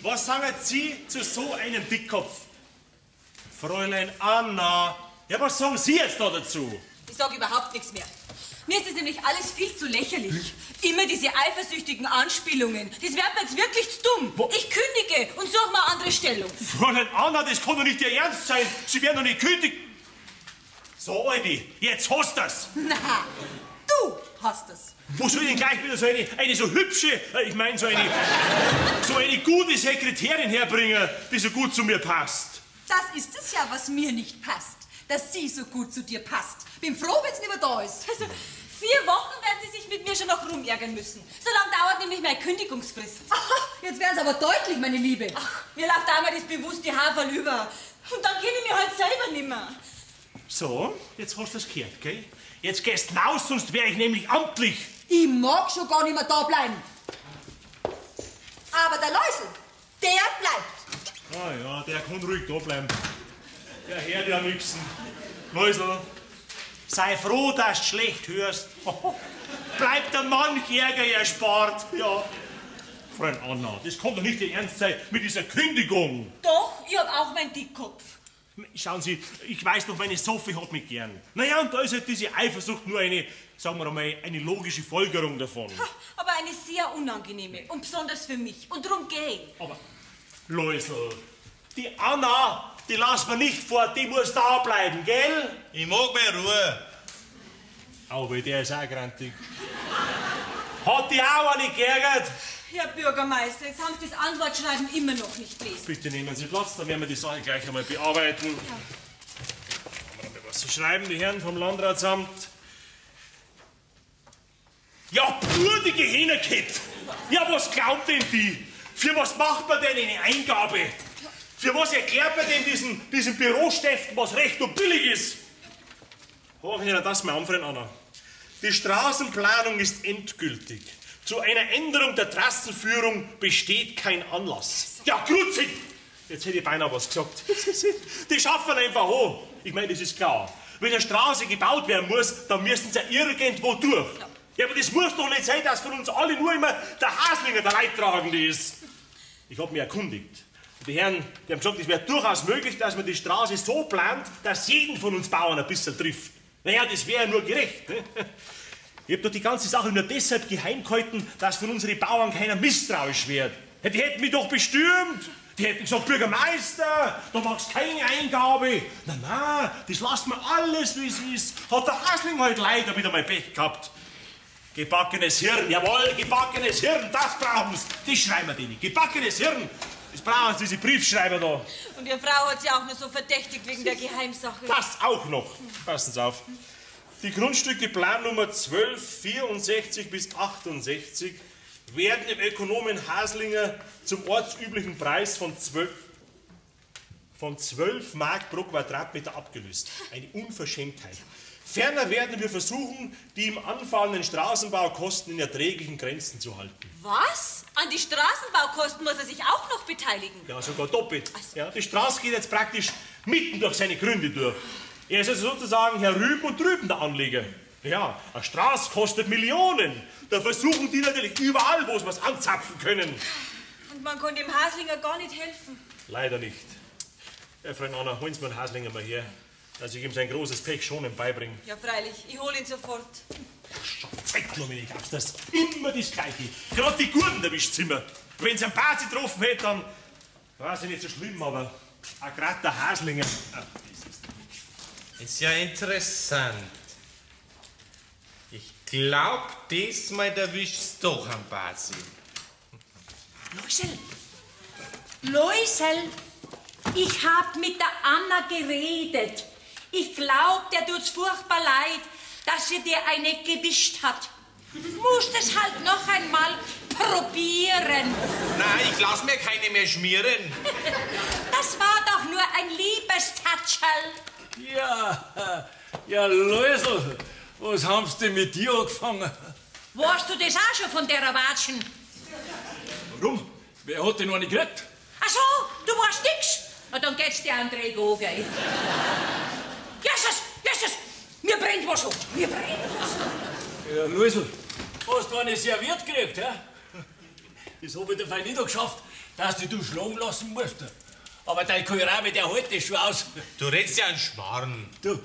was sagen Sie zu so einem Dickkopf? Fräulein Anna, ja, was sagen Sie jetzt da dazu? Ich sage überhaupt nichts mehr. Mir ist das nämlich alles viel zu lächerlich. Immer diese eifersüchtigen Anspielungen. Das wird mir jetzt wirklich zu dumm. Ich kündige und suche mal eine andere Stellung. Fräulein Anna, das kann doch nicht Ihr Ernst sein. Sie werden doch nicht kündigen. So, Albi, jetzt hast du's. Na, du hast es. Wo soll ich denn gleich wieder so eine so hübsche, ich meine so eine gute Sekretärin herbringen, die so gut zu mir passt? Das ist es ja, was mir nicht passt. Dass sie so gut zu dir passt. Bin froh, wenn sie nicht mehr da ist. Also, 4 Wochen werden Sie sich mit mir schon noch rumärgern müssen. So lange dauert nämlich meine Kündigungsfrist. Aha, jetzt werden sie aber deutlich, meine Liebe. Ach, mir läuft einmal das bewusste Haarfall über. Und dann kenne ich mich halt selber nimmer. So, jetzt hast du das gehört, gell? Jetzt gehst du raus, sonst wäre ich nämlich amtlich. Ich mag schon gar nicht mehr da bleiben. Aber der Läusel, der bleibt. Ah ja, der kann ruhig da bleiben. Der hört ja nix. Läusel, sei froh, dass du schlecht hörst. Bleibt der manch Ärger erspart. Ja. Freund Anna, das kann doch nicht Ihr Ernst sein mit dieser Kündigung. Doch, ich hab auch meinen Dickkopf. Schauen Sie, ich weiß doch, meine Sophie hat mich gern. Naja, und da ist halt diese Eifersucht nur eine, sagen wir einmal, eine logische Folgerung davon. Aber eine sehr unangenehme und besonders für mich. Und darum geh ich. Aber, Läusel, die Anna, die lassen wir nicht fort, die muss da bleiben, gell? Ich mag mehr Ruhe. Aber der ist auch grantig. Hat die auch eine geärgert? Herr Bürgermeister, jetzt haben Sie das Antwortschreiben immer noch nicht gelesen. Bitte nehmen Sie Platz, dann werden wir die Sache gleich einmal bearbeiten. Ja. Haben wir noch was zu schreiben, die Herren vom Landratsamt? Ja, blutige Hähnerkett! Ja, was glaubt denn die? Für was macht man denn eine Eingabe? Für was erklärt man denn diesen Bürostäften, was recht und billig ist? Hören Sie das mal an, Freund Anna. Die Straßenplanung ist endgültig. Zu einer Änderung der Trassenführung besteht kein Anlass. Ja, Grützig! Jetzt hätte ich beinahe was gesagt. Die schaffen einfach hoch. Ich meine, das ist klar. Wenn eine Straße gebaut werden muss, dann müssen sie ja irgendwo durch. Ja, aber das muss doch nicht sein, dass von uns alle nur immer der Haslinger der Leidtragende ist. Ich habe mich erkundigt. Die Herren, die haben gesagt, es wäre durchaus möglich, dass man die Straße so plant, dass jeden von uns Bauern ein bisschen trifft. Naja, das wäre ja nur gerecht. Ne? Ich habe doch die ganze Sache nur deshalb geheim gehalten, dass von unseren Bauern keiner misstrauisch wird. Die hätten mich doch bestürmt. Die hätten gesagt, Bürgermeister, du machst keine Eingabe. Na, das lassen wir alles, wie es ist. Hat der Hasling halt leider wieder mal Pech gehabt. Gebackenes Hirn, jawohl, gebackenes Hirn, das brauchen sie. Das schreiben wir denen. Gebackenes Hirn, das brauchen sie, diese Briefschreiber da. Und Ihre Frau hat sie auch nur so verdächtigt wegen der Geheimsache. Das auch noch. Passen Sie auf. Die Grundstücke Plannummer 1264 bis 68 werden im Ökonomen Haslinger zum ortsüblichen Preis von 12 Mark pro Quadratmeter abgelöst. Eine Unverschämtheit. Ferner werden wir versuchen, die im anfallenden Straßenbaukosten in erträglichen Grenzen zu halten. Was? An die Straßenbaukosten muss er sich auch noch beteiligen? Ja, sogar doppelt. Ja, die Straße geht jetzt praktisch mitten durch seine Gründe durch. Er ist also sozusagen herüben und drüben der Anleger. Ja, eine Straße kostet Millionen. Da versuchen die natürlich überall, wo sie was anzapfen können. Und man konnte dem Haslinger gar nicht helfen. Leider nicht. Ja, Freund Anna, holen Sie mir den Haslinger mal her, dass ich ihm sein großes Pech schonend beibringe. Ja, freilich. Ich hole ihn sofort. Zeig nur, wenn ich hab's das. Immer das Gleiche. Gerade die Gurten erwischt's immer. Wenn sie einen Bazi getroffen hätte, dann war es nicht so schlimm, aber auch gerade der Haslinger. Ist ja interessant. Ich glaub, diesmal erwischt's doch am Basil. Läusel, ich hab mit der Anna geredet. Ich glaub, der tut's furchtbar leid, dass sie dir eine gewischt hat. Musst es halt noch einmal probieren. Nein, ich lass mir keine mehr schmieren. Das war doch nur ein Liebestatscherl. Ja, Läusel, was haben sie denn mit dir angefangen? Weißt du das auch schon von der Watschen? Warum? Wer hat denn noch nicht gekriegt? Ach so, du weißt nix? Na, dann geht's dir André go, gell? Jesus, mir brennt was an, mir brennt was. Ja, Läusel, hast du eine serviert gekriegt, hä? Das hab ich dir fein nicht geschafft, dass du schlagen lassen musst. Aber dein Kohlrabe, der hält das schon aus. Du redst ja einen Schmarrn. Du,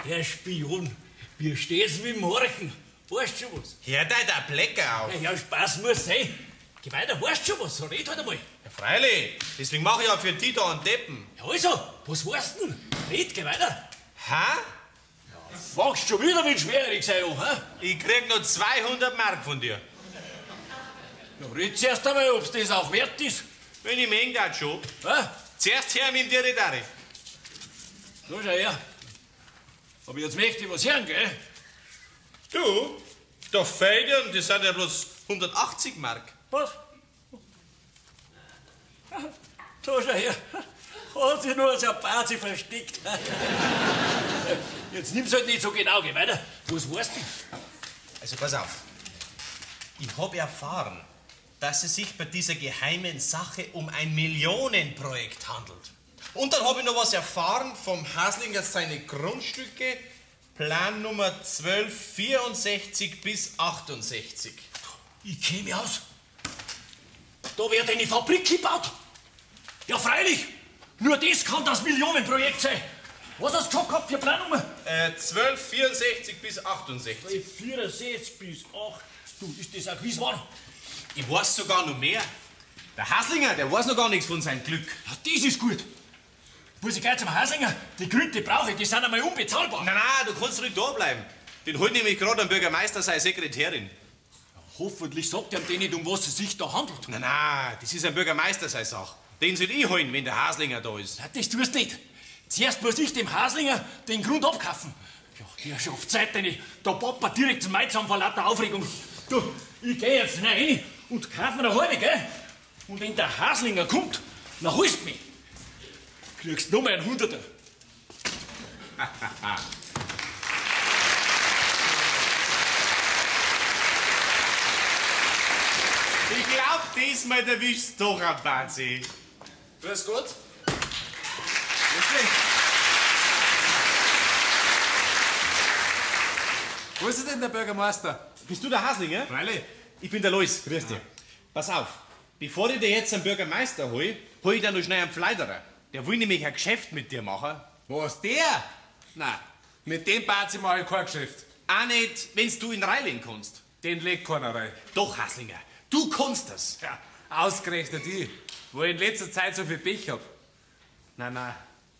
der Spion, wie steht's mit dem Horchen? Weißt du schon was? Hör dir der Blecker auf. Ja, Spaß muss sein. Geh weiter, weißt du schon was? So red halt einmal. Ja, freilich. Deswegen mache ich ja für die da einen Deppen. Ja, also, was weißt du denn? Red, geh weiter. Hä? Fangst schon wieder mit schwierig sein an, hä? Ich krieg noch 200 Mark von dir. Ja, red zuerst einmal, ob's das auch wert ist. Wenn ich mengen das schon. Hä? Zuerst her mit dem Diridari. So, schau her. Aber jetzt möchte ich was hören, gell? Du, da Federn, das sind ja bloß 180 Mark. Was? Da, schau her. Hat sich nur so ein Bazi versteckt. Jetzt nimm's halt nicht so genau, geh weiter. Was weißt du? Also pass auf. Ich habe erfahren, dass es sich bei dieser geheimen Sache um ein Millionenprojekt handelt. Und dann habe ich noch was erfahren vom Haslinger seine Grundstücke, Plan Nummer 1264 bis 68. Ich kenn mich aus. Da wird eine Fabrik gebaut. Ja, freilich. Nur das kann das Millionenprojekt sein. Was hast du schon gehabt für Planungen? 1264 bis 68. 64 bis 8. Du, ist das ein Quiz wahr? Ich weiß sogar noch mehr. Der Haslinger, der weiß noch gar nichts von seinem Glück. Ja, das ist gut. Muss ich gleich zum Haslinger? Die Gründe brauche ich, die sind einmal unbezahlbar. Nein, du kannst ruhig da bleiben. Den holt nämlich gerade am Bürgermeister seine Sekretärin. Hoffentlich sagt er ihm nicht, um was es sich da handelt. Nein, das ist ein Bürgermeister seine Sache. Den soll ich holen, wenn der Haslinger da ist. Ja, das tust du nicht. Zuerst muss ich dem Haslinger den Grund abkaufen. Ja, der schafft Zeit, denn der Papa direkt zum Mainz vor lauter Aufregung. Du, ich geh jetzt rein und kauf mir eine halbe, gell? Und wenn der Haslinger kommt, dann holst du mich. Kriegst noch mal einen Hunderter. Ich glaub, diesmal erwischst du doch ein Bazi. Grüß Gott. Wo ist denn der Bürgermeister? Bist du der Haslinger? Freilich. Ich bin der Lois. Grüß dich. Pass auf, bevor ich dir jetzt einen Bürgermeister hol ich dir noch schnell einen Pfleiderer. Der will nämlich ein Geschäft mit dir machen. Was, der? Nein, mit dem Bazi mache ich kein Geschäft. Auch nicht, wenn's du ihn reinlegen kannst. Den legt keiner rein. Doch, Haslinger, du kannst das. Ja, ausgerechnet ich, wo ich in letzter Zeit so viel Pech hab. Nein,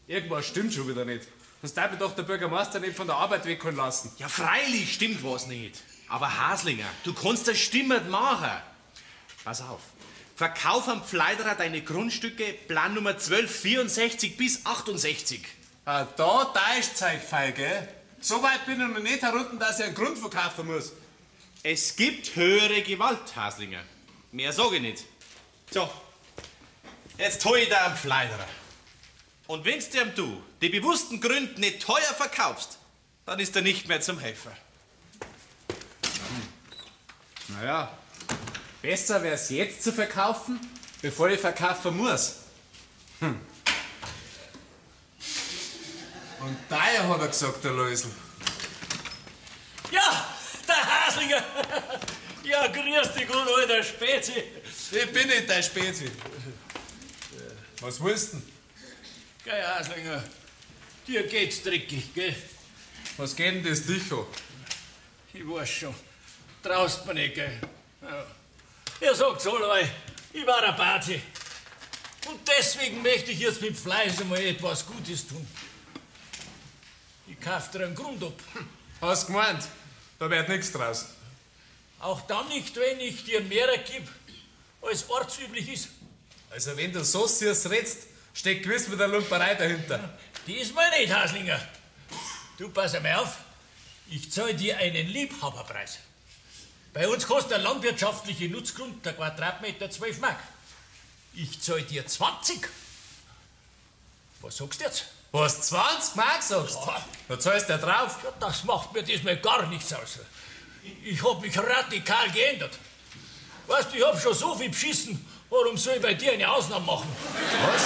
irgendwas stimmt schon wieder nicht. Sonst darf mich doch der Bürgermeister nicht von der Arbeit wegholen lassen. Ja, freilich stimmt was nicht. Aber Haslinger, du kannst das stimmend machen. Pass auf. Verkauf am Pfleiderer deine Grundstücke, Plan Nummer 1264 bis 68. Ah, da ist Zeitfeil, gell? So weit bin ich noch nicht herunter, dass ich einen Grund verkaufen muss. Es gibt höhere Gewalt, Haslinger. Mehr sage ich nicht. So, jetzt hol ich dir einen Pfleiderer. Und wenn's dir du die bewussten Gründe nicht teuer verkaufst, dann ist er nicht mehr zum Helfer. Naja, besser wär's jetzt zu verkaufen, bevor ich verkaufen muss. Und daher hat er gesagt, der Läusel. Ja, der Haslinger. Ja, grüß dich, gut, alter Spezi. Ich bin nicht dein Spezi. Was willst du denn? Gell, Haslinger, dir geht's dreckig, gell? Was geht denn das dich an? Ich weiß schon. Traust mir nicht, gell? Ja. Er sagt's allweil, ich war ein Bazi. Und deswegen möchte ich jetzt mit Fleiß einmal etwas Gutes tun. Ich kauf dir einen Grund ab. Hast gemeint, da wird nichts draus. Auch dann nicht, wenn ich dir mehr gib, als ortsüblich ist. Also wenn du so süß redst, steckt gewiss mit der Lumperei dahinter. Diesmal nicht, Haslinger. Du pass einmal auf, ich zahl dir einen Liebhaberpreis. Bei uns kostet der landwirtschaftliche Nutzgrund der Quadratmeter 12 Mark. Ich zahl dir 20. Was sagst du jetzt? Was, 20 Mark sagst du? Ja. Da zahlst du ja drauf. Ja, das macht mir diesmal gar nichts aus. Ich hab mich radikal geändert. Weißt du, ich hab schon so viel beschissen, warum soll ich bei dir eine Ausnahme machen? Was?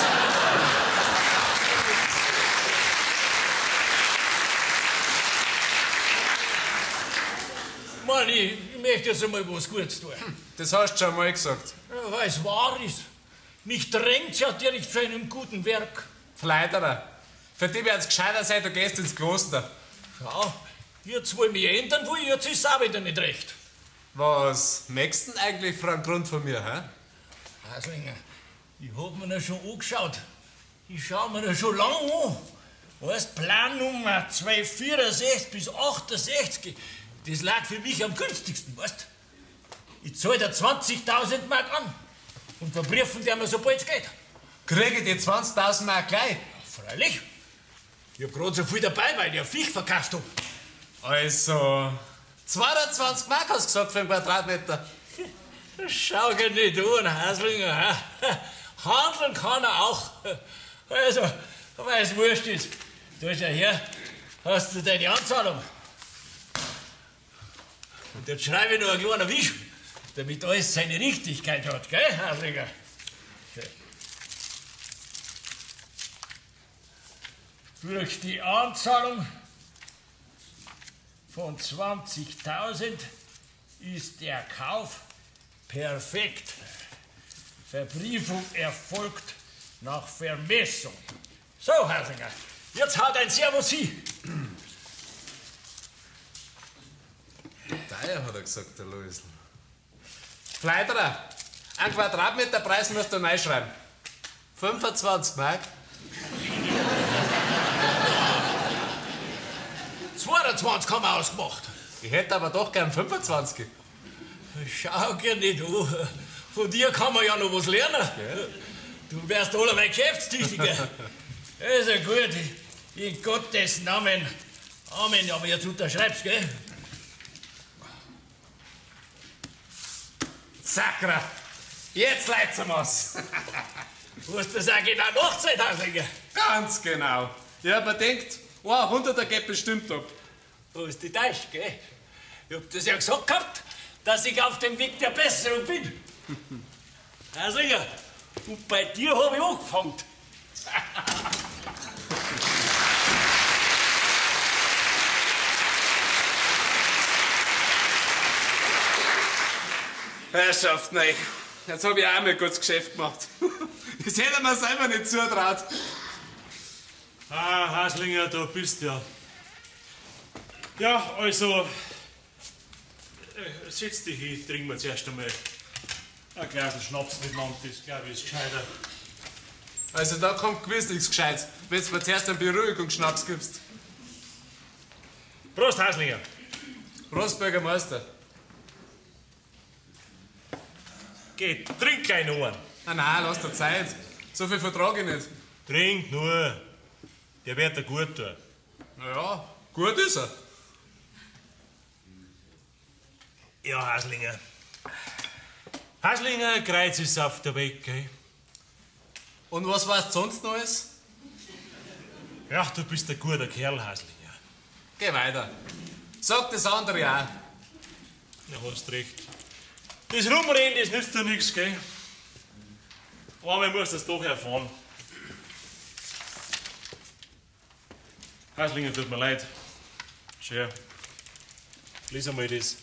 Mann, ich möchte jetzt einmal was Gutes tun. Das hast du schon mal gesagt. Ja, weil es wahr ist. Mich drängt's ja direkt zu einem guten Werk. Fleiderer, für dich wird's gescheiter sein, du gehst ins Kloster. Schau, jetzt will ich mich ändern, will, jetzt ist es auch wieder nicht recht. Was möchtest du denn eigentlich für einen Grund von mir, hä? Haslinger, ich hab mir das schon angeschaut. Ich schau mir das schon lang an. Weißt, Plan Nummer 264 bis 68, das lag für mich am günstigsten, weißt? Ich zahl dir 20.000 Mark an und verbriefen die mir, sobald es geht. Kriege ich die 20.000 Mark gleich? Freilich. Ich hab grad so viel dabei, weil ich ein Viech verkauft hab. Also, 220 Mark hast du gesagt für einen Quadratmeter. Schau dir nicht an, Haslinger. Ha? Handeln kann er auch. Also, weil es wurscht ist. Da ist ja her, hast du deine Anzahlung. Und jetzt schreibe ich noch ein kleiner Wisch, damit alles seine Richtigkeit hat, gell, Haslinger? Durch die Anzahlung von 20.000 ist der Kauf perfekt. Verbriefung erfolgt nach Vermessung. So, Haslinger, jetzt haut ein Servus hin. Teuer, hat er gesagt, der Luisl. Fleiderer, einen Quadratmeter Preis musst du reinschreiben. 25 Mark. 22 haben wir ausgemacht. Ich hätte aber doch gern 25. Schau dir nicht an. Von dir kann man ja noch was lernen. Ja. Du wärst allerweil geschäftstüchtiger. Also gut, in Gottes Namen. Amen, aber jetzt unterschreibst, gell? Sakra, jetzt leid's was. Du hast das auch genau Nachzeit, Haslinger. Ganz genau. Ich hab mir gedacht, 100er geht bestimmt ab. Du hast die täuscht, gell? Ich hab das ja gesagt gehabt, dass ich auf dem Weg der Besserung bin. Haslinger, und bei dir hab ich angefangen. Herrschaft, nein. Jetzt hab ich auch mal ein gutes Geschäft gemacht. Das hätte man selber nicht zutraut. Ah, Haslinger, du bist ja. Ja, also, setz dich hin, trinken wir zuerst einmal ein Glas Schnaps miteinander, das glaube ich ist gescheiter. Also da kommt gewiss nichts Gescheites, wenn du mir zuerst einen Beruhigungsschnaps gibst. Prost, Haslinger. Prost, Bürgermeister. Geht, trink keinen einen. Nein, lass dir Zeit. So viel vertrage ich nicht. Trink nur. Der wird dir gut tun. Na ja, gut ist er. Ja, Haslinger. Haslinger, Kreuz ist auf der Weg, gell? Und was weißt du sonst noch alles? Ja, du bist ein guter Kerl, Haslinger. Geh weiter. Sag das andere auch. Ja, hast recht. Das Rumrennen, das nützt dir nichts, gell? Einmal musst du es doch erfahren. Haslinger, tut mir leid. Schön. Lies einmal das.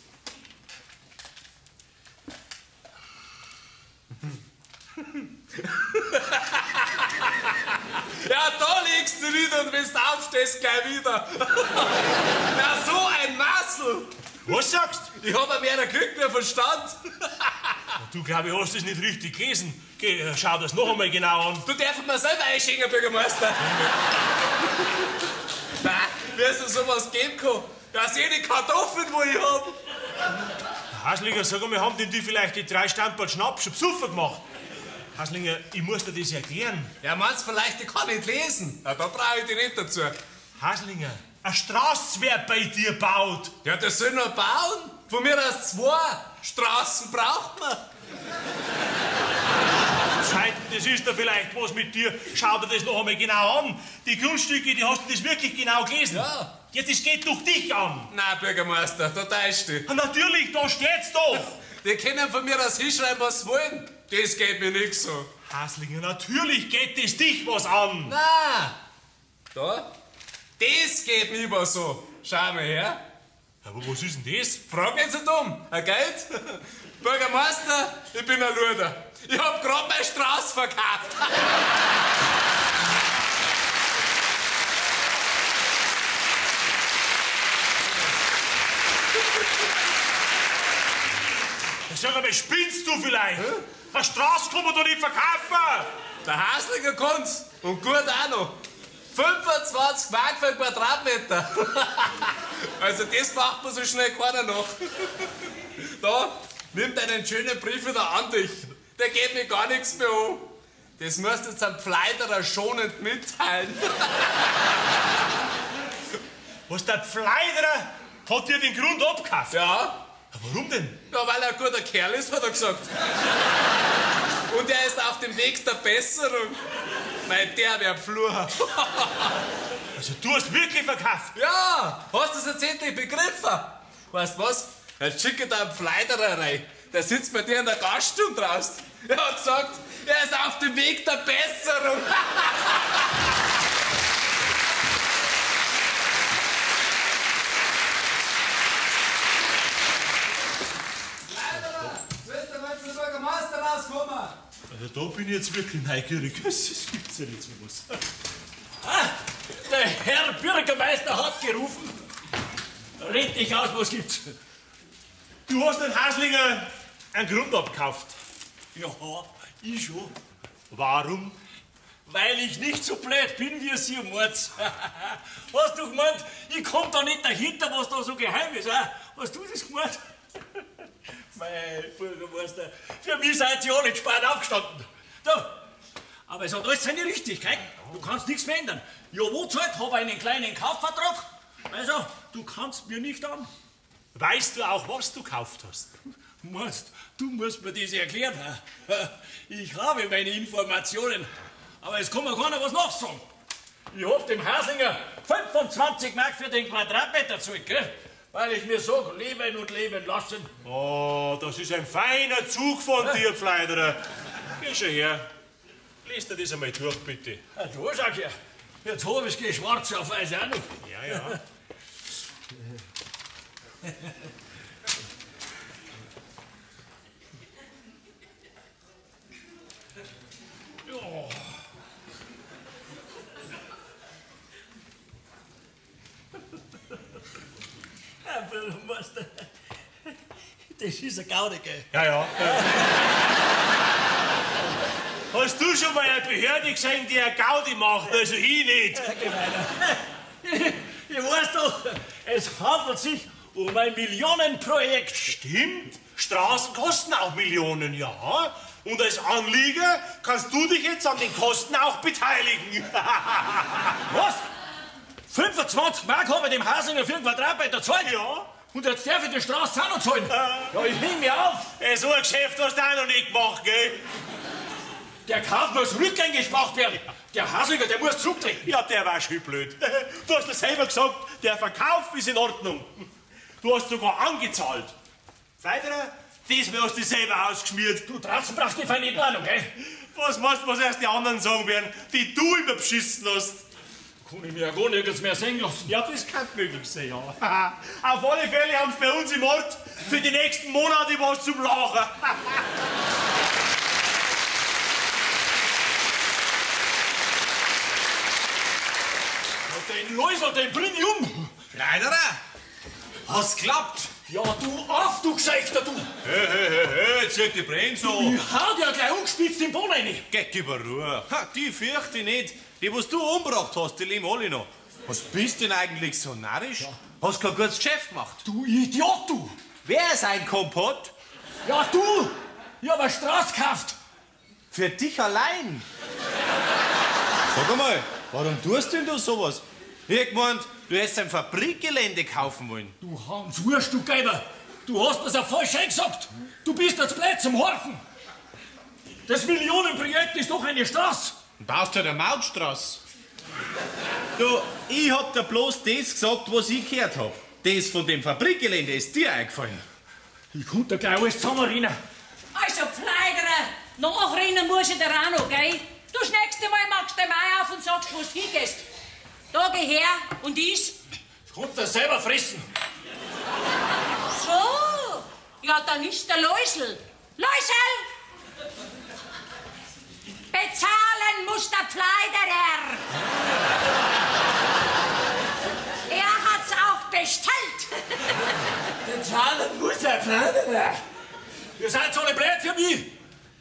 Ja, da legst du wieder und wenn du aufstehst, gleich wieder. Ja, so ein Massel. Was sagst Ich hab mehr Glück mehr Verstand. du? Glaube ich, hast das nicht richtig gelesen. Geh, schau das noch einmal genau an. Du darfst mir selber einschenken, Bürgermeister. Nein, wie es da sowas geben kann. Ja, sehe die Kartoffeln, wo ich hab. Haslinger, sag mal, haben denn die vielleicht die 3 Stamperl Schnaps schon besoffen gemacht? Haslinger, ich muss dir das erklären. Ja, meinst vielleicht, ich kann nicht lesen? Ja, da brauche ich dich nicht dazu. Haslinger, eine Straße wird bei dir baut. Ja, das soll noch bauen. Von mir aus 2 Straßen braucht man. Zeit, das ist da vielleicht was mit dir. Schau dir das noch einmal genau an. Die Grundstücke, die hast du das wirklich genau gelesen? Ja. Jetzt, es geht doch dich an. Nein, Bürgermeister, da täuscht du. Natürlich, da steht's doch. Die können von mir aus hinschreiben, was sie wollen. Das geht mir nix so. Haslinger, natürlich geht es dich was an. Nein. Da? Das geht mir was so. Schau mal her. Aber was ist denn das? Frag nicht so dumm. Ein Geld? Bürgermeister, ich bin ein Luder. Ich hab grad meine Straße verkauft. Sag einmal, spinnst du vielleicht? Eine Straße kann man doch nicht verkaufen. Der Haslinger kann's. Und gut auch noch. 25 Mark für einen Quadratmeter. Also das macht man so schnell keiner noch. Da, nimm deinen schönen Brief wieder an dich. Der geht mir gar nichts mehr an. Das musst du jetzt am Pfleiderer schonend mitteilen. Was, der Pfleiderer hat dir den Grund abgekauft? Ja. Warum denn? Ja, weil er ein guter Kerl ist, hat er gesagt. Und er ist auf dem Weg der Besserung. Mein, der wär Flur. Also du hast wirklich verkauft? Ja, hast du es jetzt endlich begriffen? Weißt du was? Jetzt schicke da einen Pfleiderer rein. Der sitzt bei dir in der Gaststunde draußen. Er hat gesagt, er ist auf dem Weg der Besserung. Also da bin ich jetzt wirklich neugierig. Das gibt's ja nicht so was. Ah, der Herr Bürgermeister hat gerufen. Red dich aus, was gibt's? Du hast den Haslinger einen Grund abgekauft. Ja, ich schon. Warum? Weil ich nicht so blöd bin, wie Sie meint. Hast du gemeint, ich komm da nicht dahinter, was da so geheim ist? Hast du das gemeint? Mein Bürgermeister, für mich seid ihr alle spät aufgestanden. Da. Aber es hat alles seine Richtigkeit. Du kannst nichts mehr ändern. Ja, wo zahlt? Habe einen kleinen Kaufvertrag. Also, du kannst mir nicht an. Weißt du auch, was du gekauft hast? Meinst, du musst mir das erklären. Ich habe meine Informationen. Aber es kann mir keiner was nachsagen. Ich hab dem Haslinger 25 Mark für den Quadratmeter gezahlt, gell? Weil ich mir sag, leben und leben lassen. Oh, das ist ein feiner Zug von dir, Pfleiderer. Geh schon her. Lies dir das einmal durch, bitte. Ja, du sag ja. Jetzt hab ich's gleich schwarz auf weiß auch noch. Ja, ja. Bürgermeister, das ist ein Gaudi, gell? Ja, ja. Hast du schon mal eine Behörde gesehen, die eine Gaudi macht? Also ich nicht. Ich weiß doch, es handelt sich um ein Millionenprojekt. Stimmt. Straßen kosten auch Millionen, ja. Und als Anlieger kannst du dich jetzt an den Kosten auch beteiligen. Was? 25 Mark habe ich dem Hasinger für einen Quadratmeter gezahlt? Ja. Und jetzt darf ich die Straße auch noch zahlen? Ja, ich häng mir auf. So ein Geschäft hast du auch noch nicht gemacht, gell? Der Kauf muss rückgängig gemacht werden. Der Hasinger, der muss zurücktreten. Ja, der war schon blöd. Du hast ja selber gesagt, der Verkauf ist in Ordnung. Du hast sogar angezahlt. Pfleiderer, das hast du selber ausgeschmiert. Du draußen brauchst die feine Planung, gell? Was meinst du, was erst die anderen sagen werden, die du immer beschissen hast? Kann ich mir ja gar nirgends mehr sehen lassen. Ja, das kann möglich sein, ja. Auf alle Fälle haben sie bei uns im Ort für die nächsten Monate was zum Lachen. Den Läusel, den bring ich um. Pfleiderer, hast geklappt? Ja, du auf, du Geschechter, du. Hey, zieh die Bremse an. Ich hau dir gleich umgespitzt in den Boden rein. Geht über Ruhe. Ha, die fürchte ich nicht. Die, was du umgebracht hast, die leben alle noch. Was bist denn eigentlich so narrisch? Ja. Hast kein gutes Geschäft gemacht. Du Idiot, du. Wer ist ein Kompott? Ja, du. Ich hab eine Straße gekauft. Für dich allein? Sag einmal, warum tust denn du sowas? Ich hab gemeint, du hättest ein Fabrikgelände kaufen wollen. Du Hans Wurst, du Geiber. Du hast mir's ja falsch eingesagt. Du bist jetzt blöd zum Horchen. Das Millionenprojekt ist doch eine Straße. Baust halt eine Mautstraße. Du, ich hab dir bloß das gesagt, was ich gehört hab. Das von dem Fabrikgelände ist dir eingefallen. Ich konnte gleich alles zusammenrennen. Also, Pfleiderer, nachrennen muss ich dir auch noch, gell? Du das nächste Mal machst den Mai auf und sagst, wo du hingehst. Da geh her und dies. Das konnte er selber fressen. So, ja, dann ist der Läusel. Läusel! Bezahlen muss der Pfleiderer. Er hat's auch bestellt. Bezahlen muss der Pfleiderer. Ihr seid so alle blöd für mich.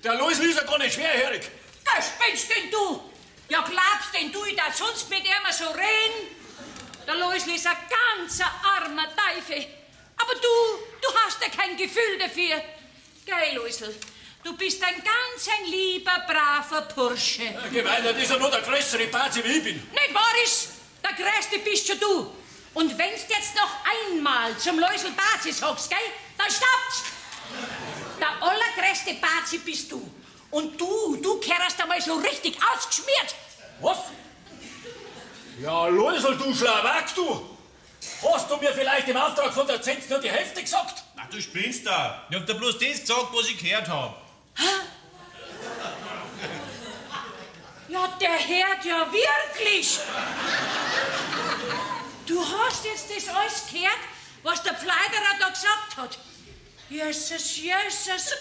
Der Läusel ist ja gar nicht schwerhörig. Was spinnst denn du? Ja, glaubst denn du, ich darf sonst mit ihm so reden? Der Läusel ist ein ganzer armer Teufel. Aber du hast ja kein Gefühl dafür. Gell, Läusel? Du bist ein ganz ein lieber, braver Bursche. Ja, gemeint, das ist ja nur der größere Bazi, wie ich bin. Nicht wahr ist? Der Größte bist schon du. Und wenn's jetzt noch einmal zum Läusel Bazi sagst, gell, dann stoppt's. Der allergrößte Bazi bist du. Und du kehrst einmal so richtig ausgeschmiert. Was? Ja, Läusel, du Schlawak, du. Hast du mir vielleicht im Auftrag von der Zenz nur die Hälfte gesagt? Ach, du spinnst da. Ich hab dir bloß das gesagt, was ich gehört hab. Ja, der hört ja wirklich. Du hast jetzt das alles gehört, was der Pfleiderer da gesagt hat. Jesus, Jesus.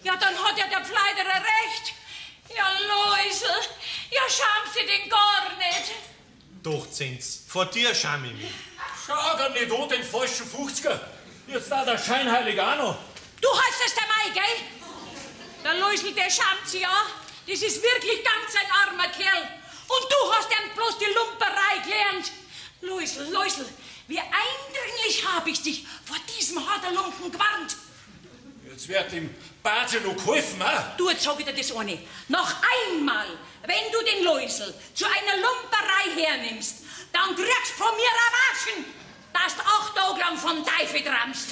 Ja, dann hat ja der Pfleiderer recht. Ja, Läusel, ja, scham sie den gar nicht. Doch, Zenz, vor dir scham ich mich. Schau gar nicht an, den falschen 50er. Jetzt da der Scheinheilige auch noch. Du heißt es der Mai, gell? Der Läusel, der schamt sie ja. Das ist wirklich ganz ein armer Kerl. Und du hast ihm bloß die Lumperei gelernt. Läusel, wie eindringlich habe ich dich vor diesem Haderlumpen gewarnt. Jetzt wird dem Bazi noch geholfen, ha? Du, jetzt sag ich dir das eine. Noch einmal, wenn du den Läusel zu einer Lumperei hernimmst, dann kriegst du von mir erwaschen, dass du 8 Tage lang vom Teufel träumst.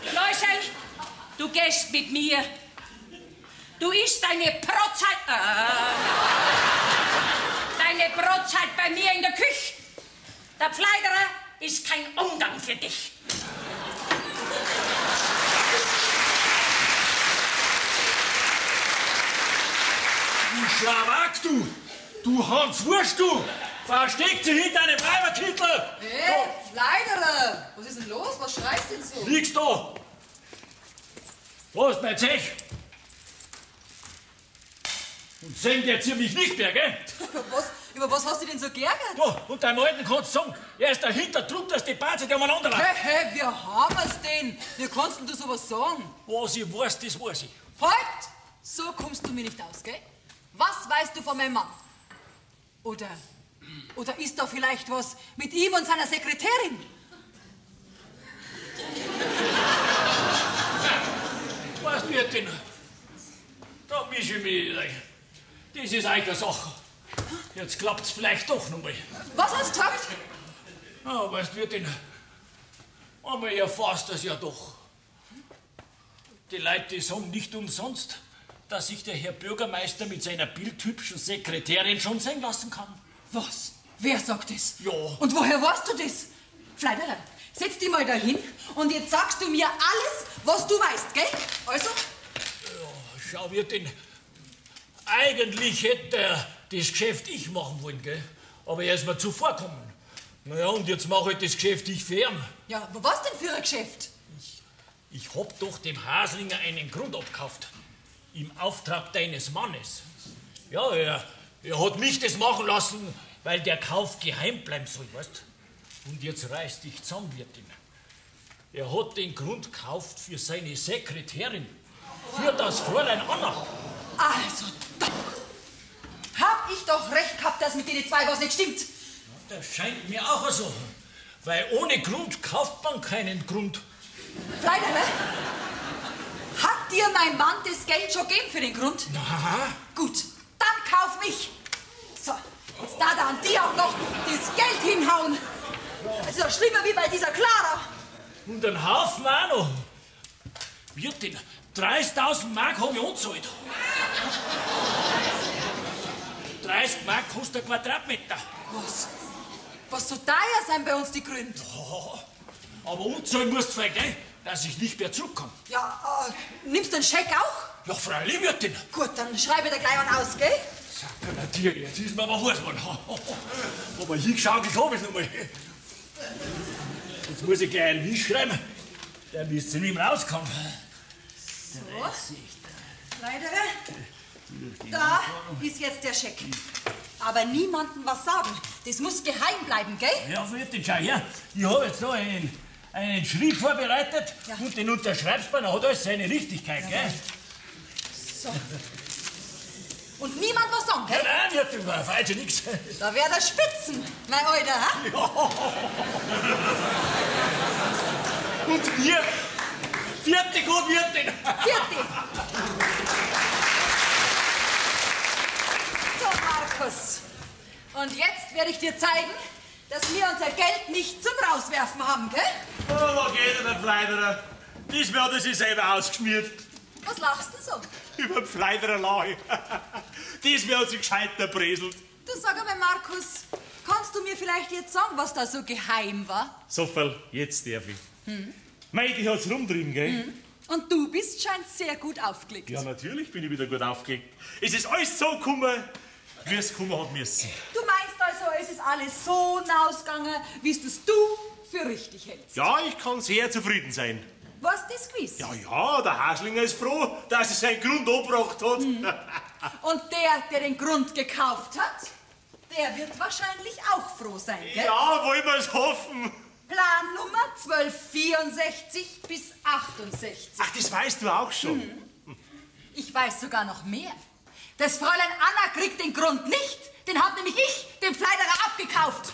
Läusel, du gehst mit mir. Du isst deine Brotzeit... deine Brotzeit bei mir in der Küche. Der Pfleiderer ist kein Umgang für dich. Du Schlawak, du! Du Hans Wurst, du! Versteckt sich hinter einem Weiberkittel! Hey, Pfleiderer! Was ist denn los? Was schreist denn so? Liegst da! Wo ist mein Zech? Und sehen der ziemlich nicht mehr, gell? Über was hast du denn so geärgert? Du, und deinem Alten kannst du sagen, er ist dahinter drum, dass die Bazi der umeinander läuft. Hey, wie haben wir's denn? Wie kannst du sowas sagen? Was ich weiß, das weiß ich. Halt! So kommst du mir nicht aus, gell? Was weißt du von meinem Mann? Oder ist da vielleicht was mit ihm und seiner Sekretärin? Was wird denn? Da mische ich mich rein. Das ist eine Sache. Jetzt klappt's vielleicht doch noch mal. Was hast du gesagt? Ja, weißt du, denn einmal erfasst das ja doch. Die Leute, die sagen nicht umsonst, dass sich der Herr Bürgermeister mit seiner bildhübschen Sekretärin schon sehen lassen kann. Was? Wer sagt das? Ja. Und woher weißt du das? Pfleiderer, setz dich mal dahin und jetzt sagst du mir alles, was du weißt, gell? Also? Ja, schau, wir denn. Eigentlich hätte er das Geschäft ich machen wollen, gell? Aber er ist mir zuvorgekommen. Naja, und jetzt mache ich das Geschäft ich für ihn. Ja, aber was denn für ein Geschäft? Ich hab doch dem Haslinger einen Grund abgekauft. Im Auftrag deines Mannes. Ja, er hat mich das machen lassen, weil der Kauf geheim bleiben soll, weißt? Und jetzt reiß dich zusammen, Wirtin. Er hat den Grund gekauft für seine Sekretärin. Für das Fräulein Anna. Also, doch. Hab ich doch recht gehabt, dass mit denen zwei was nicht stimmt. Das scheint mir auch so. Weil ohne Grund kauft man keinen Grund. Pfleiderer, hat dir mein Mann das Geld schon gegeben für den Grund? Na? Gut, dann kauf mich. So, jetzt Jetzt da an die auch noch das Geld hinhauen. Das ist doch schlimmer wie bei dieser Clara. Und ein Haufen auch noch. Wirtin, 30.000 Mark habe ich angezahlt. 30 Mark kostet ein Quadratmeter. Was so teuer sein bei uns die Gründe? Ja, aber umzahlen musst du, gell, dass ich nicht mehr zurückkomme. Ja, nimmst du einen Scheck auch? Ja, freilich, Wirtin. Gut, dann schreibe ich dir gleich einen aus, gell? Natürlich, jetzt ist mir aber heiß geworden. Aber hingeschaukelt habe ich es noch mal. Jetzt muss ich gleich einen Wisch schreiben, damit sie nicht mehr rauskommt. So, leider. Da ist jetzt der Scheck. Aber niemandem was sagen. Das muss geheim bleiben, gell? Ja, Wirtin, schau her. Ich habe jetzt noch einen Schrieb vorbereitet und den unterschreibst du, dann hat alles seine Richtigkeit, gell? So. Und niemand was sagen, gell? Nein, Wirtin, war falsch nix. Da wär der Spitzen, mein Alter, ha? Ja. Und wir? Vierte gut, Wirtin. Vierte. So, Markus. Und jetzt werde ich dir zeigen, dass wir unser Geld nicht zum Rauswerfen haben, gell? Oh, da geht er, der Pfleiderer. Das hat er sich selber ausgeschmiert. Was lachst du so? Über den Pfleidererlei. Das hat sich gescheit erbreselt. Du, sag einmal, Markus, kannst du mir vielleicht jetzt sagen, was da so geheim war? So viel, jetzt darf ich. Mei, die hat's rumdrüben, gell? Und du bist scheint sehr gut aufgelegt. Ja, natürlich bin ich wieder gut aufgelegt. Es ist alles so gekommen, wie es kommen hat müssen. Du meinst also, es ist alles so ausgegangen, wie es du für richtig hältst? Ja, ich kann sehr zufrieden sein. Was das gewiss? Ja, der Haslinger ist froh, dass er seinen Grund angebracht hat. Und der den Grund gekauft hat, der wird wahrscheinlich auch froh sein, gell? Ja, wollen wir es hoffen. Plannummer 1264 bis 68. Ach, das weißt du auch schon. Ich weiß sogar noch mehr. Das Fräulein Anna kriegt den Grund nicht. Den hab nämlich ich, dem Pfleiderer, abgekauft.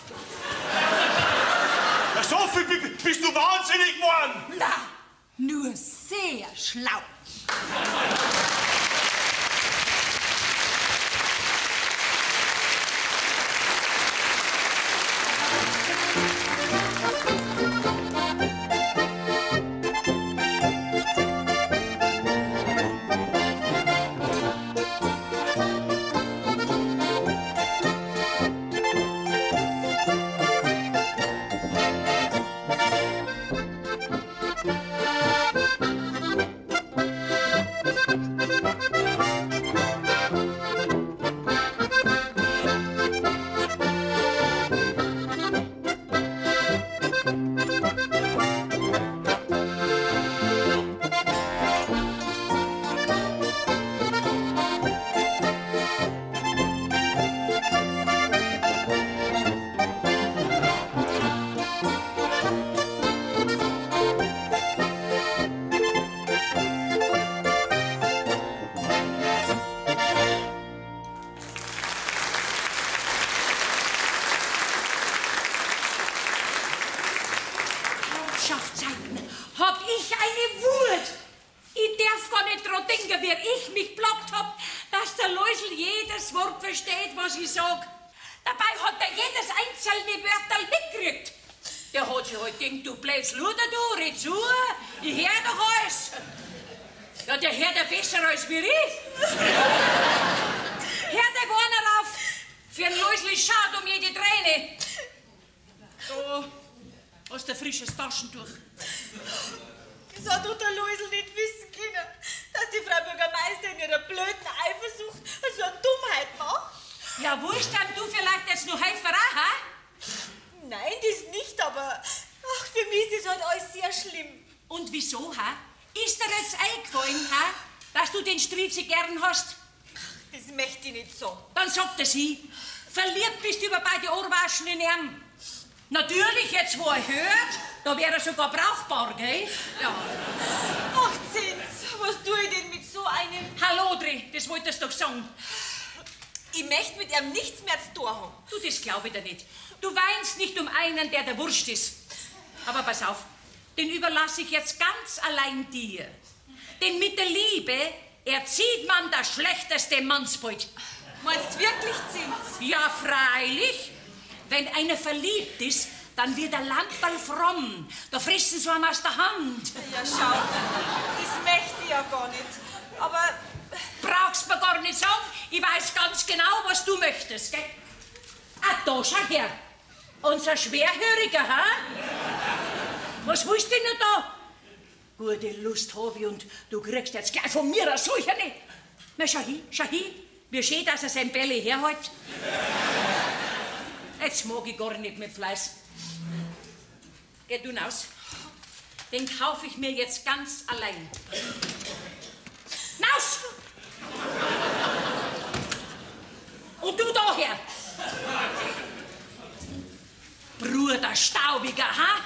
Ja, so viel bist du wahnsinnig geworden. Na, nur sehr schlau. Herrschaftszeiten, hab ich eine Wut. Ich darf gar nicht dran denken, wie ich mich blockt hab, dass der Läusel jedes Wort versteht, was ich sag. Dabei hat er jedes einzelne Wörterl mitgekriegt. Der hat sich halt gedacht, du blödes Luder, du, red zu, ich hör doch alles. Ja, der hört ja besser als wir ich. Hört der gar nicht auf. Für ein Läusel ist schade um jede Träne. Da hast du ein frisches Taschentuch. Das hat doch der Läusel nicht wissen können, dass die Frau Bürgermeisterin in ihrer blöden Eifersucht so eine Dummheit macht. Ja, wurscht, dann du vielleicht jetzt noch helfen auch, ha? Nein, das nicht, aber ach, für mich ist das halt alles sehr schlimm. Und wieso, ha? Ist dir jetzt eingefallen, ha? Dass du den Strizi gern hast? Das möchte ich nicht so. Dann sagt er sie, verliebt bist du über beide Ohrwaschen in ihm. Natürlich, jetzt wo er hört, da wäre er sogar brauchbar, gell? Ja. Ach, Zins, was tue ich denn mit so einem... Hallo, Dri, das wolltest du doch sagen. Ich möchte mit ihm nichts mehr zu tun haben. Du, das glaube ich dir nicht. Du weinst nicht um einen, der Wurscht ist. Aber pass auf, den überlasse ich jetzt ganz allein dir. Denn mit der Liebe erzieht man das schlechteste Mannsbild. Meinst du wirklich, Zins? Ja, freilich. Wenn einer verliebt ist, dann wird der Lamperl fromm. Da fressen sie einem aus der Hand. Ja, schau, das möchte ich ja gar nicht. Aber Brauchst mir gar nicht sagen, ich weiß ganz genau, was du möchtest, gell? Ah, da, schau her. Unser Schwerhöriger, ha? Was willst du denn da? Gute Lust hab ich und du kriegst jetzt gleich von mir eine solche. Na, schau hin. Wie schön, dass er sein Bälle herhält. Jetzt mag ich gar nicht mit Fleiß. Geh du raus. Den kaufe ich mir jetzt ganz allein. Naus! Und du daher. Bruder Staubiger, ha?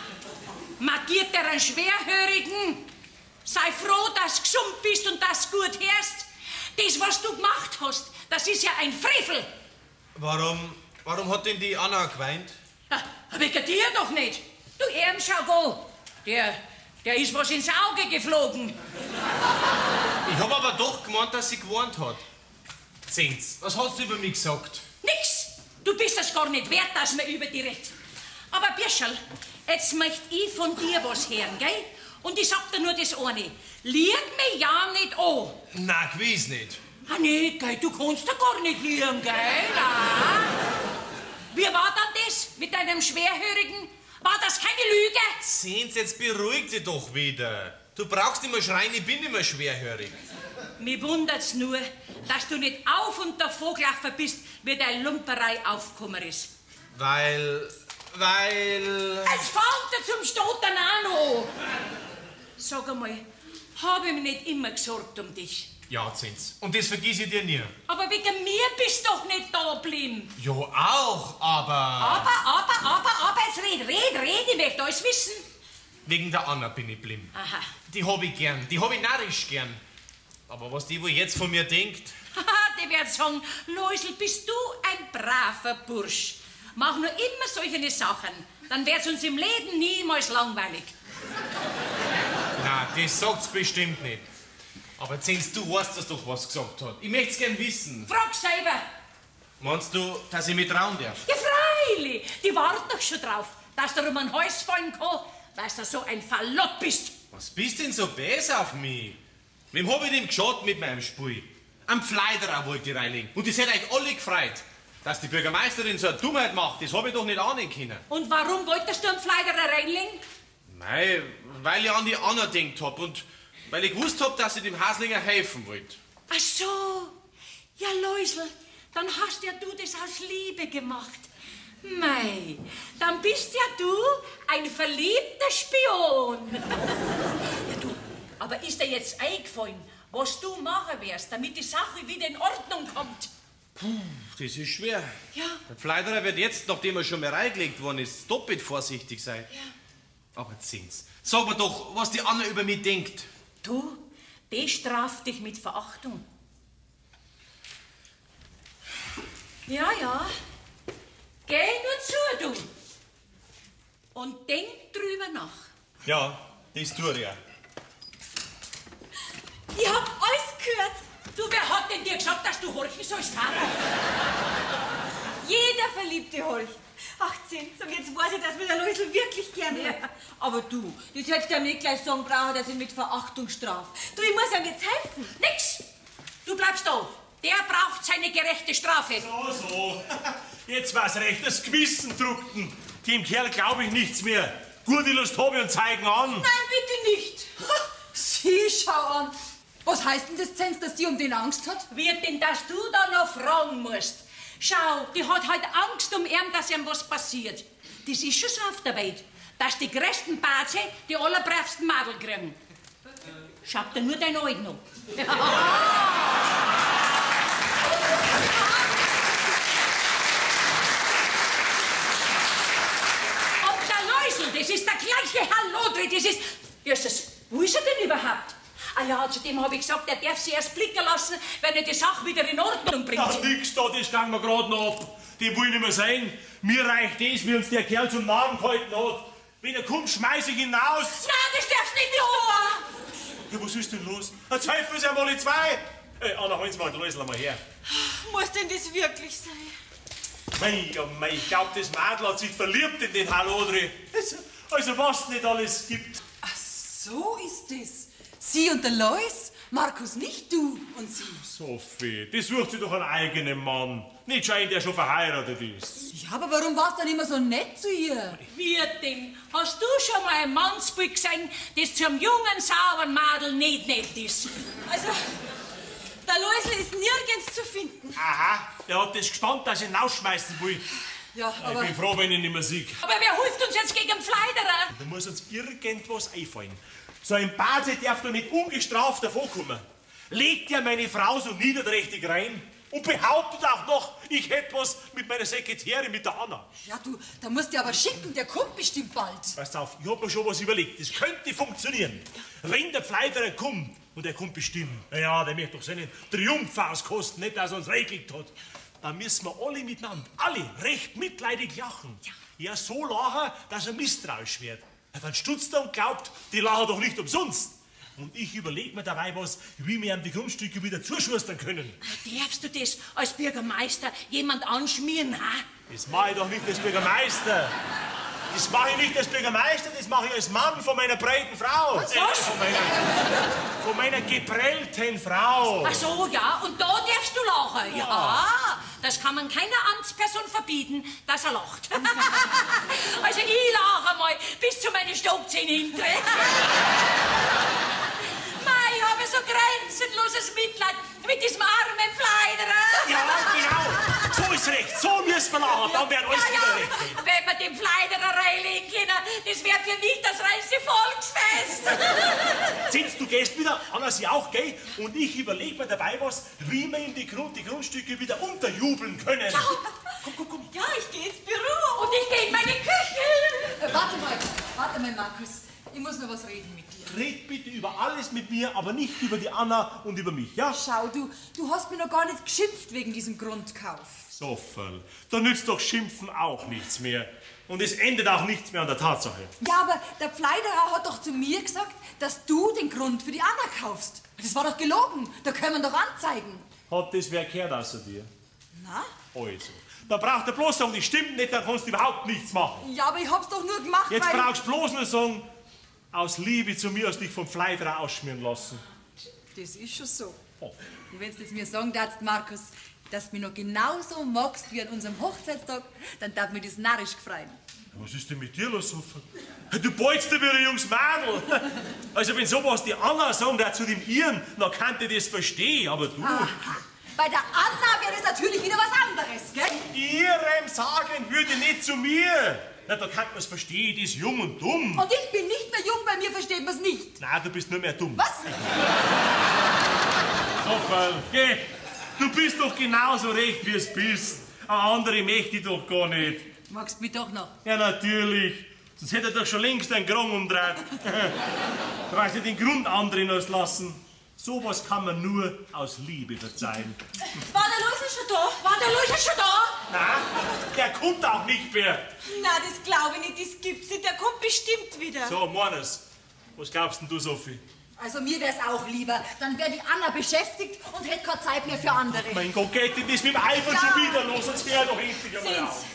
Magiert der einen Schwerhörigen? Sei froh, dass du gesund bist und dass du gut hörst. Das, was du gemacht hast, das ist ja ein Frevel. Warum hat denn die Anna geweint? Wegen dir doch nicht. Du Ehrenschau, der ist was ins Auge geflogen. Ich hab aber doch gemeint, dass sie gewarnt hat. Zins, was hast du über mich gesagt? Nix. Du bist es gar nicht wert, dass man über dich redet. Aber Birscherl, jetzt möchte ich von dir was hören, gell? Und ich sag dir nur das eine. Lieg mich ja nicht an. Na, gewiss nicht. Ah, nicht, gell? Du kannst da gar nicht liegen, gell? Na. Wie war dann das mit deinem Schwerhörigen? War das keine Lüge? Zins, jetzt beruhig dich doch wieder. Du brauchst nicht mehr schreien, ich bin nicht mehr schwerhörig. Mich wundert's nur, dass du nicht auf und davon gelaufen bist, wie deine Lumperei aufgekommen ist. Weil... Es fängt dir zum Stottern an noch. Sag einmal, habe ich mich nicht immer gesorgt um dich? Ja, Zins, und das vergiss ich dir nie. Aber wegen mir bist du doch nicht da geblieben. Ja, auch, aber... Aber, jetzt red, ich möchte alles wissen. Wegen der Anna bin ich blieben. Aha. Die hab ich gern, die hab ich narrisch gern. Aber was die wohl jetzt von mir denkt... Haha, die wird sagen, Läusel, bist du ein braver Bursch. Mach nur immer solche Sachen, dann wird's uns im Leben niemals langweilig. Na, das sagt's bestimmt nicht. Aber Zins, du weißt das doch, was gesagt hat. Ich möcht's gern wissen. Frag selber. Meinst du, dass ich mich trauen darf? Ja, freilich, die warten doch schon drauf, dass du um ein Hals fallen kann, weil du so ein Fallott bist. Was bist denn so böse auf mich? Wem hab ich denn geschaut mit meinem Spiel? Am Pfleiderer wollte ich reinlegen. Und das hätte euch alle gefreut. Dass die Bürgermeisterin so eine Dummheit macht, das hab ich doch nicht ahnen können. Und warum wolltest du einen Pfleiderer reinlegen? Mei, weil ich an die Anna gedacht hab und weil ich gewusst hab, dass ich dem Haslinger helfen wollt. Ach so. Ja, Läusel, dann hast ja du das aus Liebe gemacht. Mei, dann bist ja du ein verliebter Spion. Ja, du, aber ist dir jetzt eingefallen, was du machen wirst, damit die Sache wieder in Ordnung kommt? Puh, das ist schwer. Ja. Der Pfleiderer wird jetzt, nachdem er schon mehr reingelegt worden ist, doppelt vorsichtig sein. Ja. Aber Zins, sag mir doch, was die Anna über mich denkt. Du, die straft dich mit Verachtung. Ja, ja. Geh nur zu, du. Und denk drüber nach. Ja, das tue ich ja. Ich hab alles gehört. Du, wer hat denn dir gesagt, dass du horchen sollst, ha? Jeder Verliebte horcht. Ach, Zins, und jetzt weiß ich, dass mir der Läusel wirklich gern hat. Ja. Aber du, das hättest du ja nicht gleich sagen brauchen, dass ich mit Verachtung strafe. Du, ich muss ihm jetzt helfen. Nix! Du bleibst da. Der braucht seine gerechte Strafe. So. Jetzt war's recht, das Gewissen druckten. Dem Kerl glaube ich nichts mehr. Gute Lust hab ich und zeigen an. Nein, bitte nicht. Sieh, schau an. Was heißt denn das, Zens, dass die um den Angst hat? Wird denn, dass du da noch fragen musst? Schau, die hat halt Angst um ihn, dass ihm was passiert. Das ist schon so auf der Welt, dass die größten Baze die allerbravsten Madel kriegen. Schau dir nur dein Augen an. Und der Läusel, das ist der gleiche Herr Lodri, das ist... Justus, wo ist er denn überhaupt? Ah ja, zu dem habe ich gesagt, er darf sie erst blicken lassen, wenn er die Sache wieder in Ordnung bringt. Ach, nix da, das kann man grad noch ab. Die will ich nicht mehr sehen. Mir reicht das, wie uns der Kerl zum Narren gehalten hat. Wenn er kommt, schmeiß ich ihn raus. Nein, das darfst du nicht tun! Ja, was ist denn los? Jetzt helfen Sie einmal in zwei. Anna, hol's mal den Läusel einmal her. Muss denn das wirklich sein? Mei, oh mei, ich glaub, das Mädel hat sich verliebt in den Hallodri. Also was nicht alles gibt. Ach, so ist es. Sie und der Lois, Markus nicht, du und sie. Sophie, die sucht sich doch einen eigenen Mann. Nicht scheint, der schon verheiratet ist. Ja, aber warum warst du dann immer so nett zu ihr? Wie denn? Hast du schon mal ein Mannsbild gesehen, das zum jungen, sauberen Madel nicht nett ist? Also, der Loisl ist nirgends zu finden. Aha, der hat das gespannt, dass ich ihn rausschmeißen will. Ja, aber... Ich bin froh, wenn ich ihn nicht mehr sehe. Aber wer hilft uns jetzt gegen den Fleiderer? Da muss uns irgendwas einfallen. So ein Base darf doch nicht ungestraft davonkommen. Legt ja meine Frau so niederträchtig rein und behauptet auch noch, ich hätte was mit meiner Sekretärin, mit der Anna. Ja, du, da musst du aber schicken, der kommt bestimmt bald. Pass auf, ich hab mir schon was überlegt. Das könnte funktionieren. Wenn der Fleiderer kommt, und er kommt bestimmt, ja, der möchte doch seinen Triumph auskosten, nicht, dass er uns regelt hat, dann müssen wir alle miteinander, alle recht mitleidig lachen. Ja, so lachen, dass er misstrauisch wird. Ja, dann stutzt er und glaubt, die lachen doch nicht umsonst. Und ich überlege mir dabei was, wie wir ihm die Grundstücke wieder zuschustern können. Darfst du das als Bürgermeister jemand anschmieren, ha? Das mache ich doch nicht als Bürgermeister. Das mache ich nicht als Bürgermeister, das mache ich als Mann von meiner breiten Frau. Was? Von meiner geprellten Frau. Ach so, ja, und da darfst du lachen. Ja, das kann man keiner Amtsperson verbieten, dass er lacht. Also ich lache mal bis zu meinen Stockzähnen hinten. Mei, ich habe so grenzenloses Mitleid mit diesem armen Fleiderer. Ja, genau. So ist recht. So müssen wir lachen. Dann wird alles wieder recht. Wenn wir dem Fleiderer reinlegen können, das wäre für mich das reinste Volksfest. Sitzt, du gehst wieder, Anna, sie auch, gell? Und ich überlege mir dabei was, wie wir ihm die Grundstücke wieder unterjubeln können. Ja. Komm. Ja, ich gehe ins Büro. Und ich gehe in meine Küche. Warte mal, Markus. Ich muss noch was reden mit dir. Red bitte über alles mit mir, aber nicht über die Anna und über mich, ja? Schau, du hast mir noch gar nicht geschimpft wegen diesem Grundkauf. So, Fall. Da nützt doch Schimpfen auch nichts mehr. Und es ändert auch nichts mehr an der Tatsache. Ja, aber der Pfleiderer hat doch zu mir gesagt, dass du den Grund für die Anna kaufst. Das war doch gelogen. Da können wir doch anzeigen. Hat das wer gehört außer dir? Na? Also. Da braucht er bloß sagen, die stimmt nicht, dann kannst du überhaupt nichts machen. Ja, aber ich hab's doch nur gemacht, Jetzt weil... brauchst du bloß nur sagen, aus Liebe zu mir hast du dich vom Fleiderer ausschmieren lassen. Das ist schon so. Oh. Und wenn du es mir sagen darfst, Markus, dass du mich noch genauso magst wie an unserem Hochzeitstag, dann darf mir das narrisch gefreien. Was ist denn mit dir los, Sofa? Du beutst dir wie ein junges Mädel. Also wenn sowas die Anna sagen, der zu dem Ihren, dann kann ich das verstehen, aber du... Aha. Bei der Anna wäre das natürlich wieder was anderes, gell? Ihrem sagen würde nicht zu mir. Na, da kann man es verstehen, die ist jung und dumm. Und ich bin nicht mehr jung, bei mir versteht man es nicht. Nein, du bist nur mehr dumm. Was? Sofa, geh. Du bist doch genauso recht, wie es bist. Eine andere möchte ich doch gar nicht. Magst mich doch noch? Ja, natürlich. Sonst hätte er doch schon längst einen Grung umdreht. Du weißt ja den Grund anderen auslassen. Sowas kann man nur aus Liebe verzeihen. War der Loisl schon da? War der Luisa schon da? Nein, der kommt auch nicht mehr. Na, das glaube ich nicht, das gibt's nicht. Der kommt bestimmt wieder. So, Moines, was glaubst denn du, Sophie? Also mir wär's auch lieber. Dann wäre die Anna beschäftigt und hätte keine Zeit mehr für andere. Mein Gott, geht denn das mit dem Eifer schon wieder los? Jetzt hör doch endlich einmal Sind's. auf.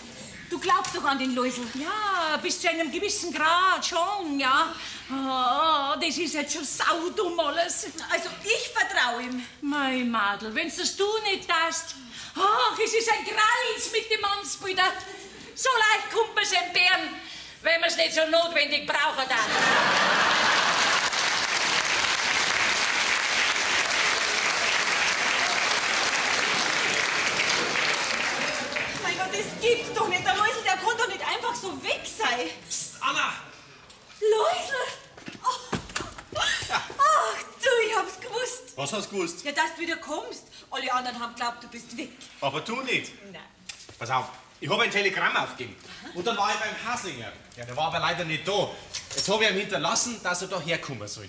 Du glaubst doch an den Loisl. Ja, bis zu einem gewissen Grad schon, ja. Oh, das ist jetzt schon saudumm alles. Also ich vertraue ihm. Mein Madel, wenn's das du nicht darfst. Ach, es ist ein Kreis mit dem Mannsbrüder. So leicht kommt man's entbehren, wenn man's nicht so notwendig brauchen darf. Mein Gott, das gibt's doch nicht. Der Loisl, der kann doch nicht einfach so weg sein. Psst, Anna! Loisl! Oh. Ach du, ich hab's gewusst. Was hast du gewusst? Ja, dass du wieder kommst. Alle anderen haben geglaubt, du bist weg. Aber du nicht. Nein. Pass auf, ich habe ein Telegramm aufgegeben. Und dann war ich beim Haslinger. Ja, der war aber leider nicht da. Jetzt habe ich ihm hinterlassen, dass er da herkommen soll.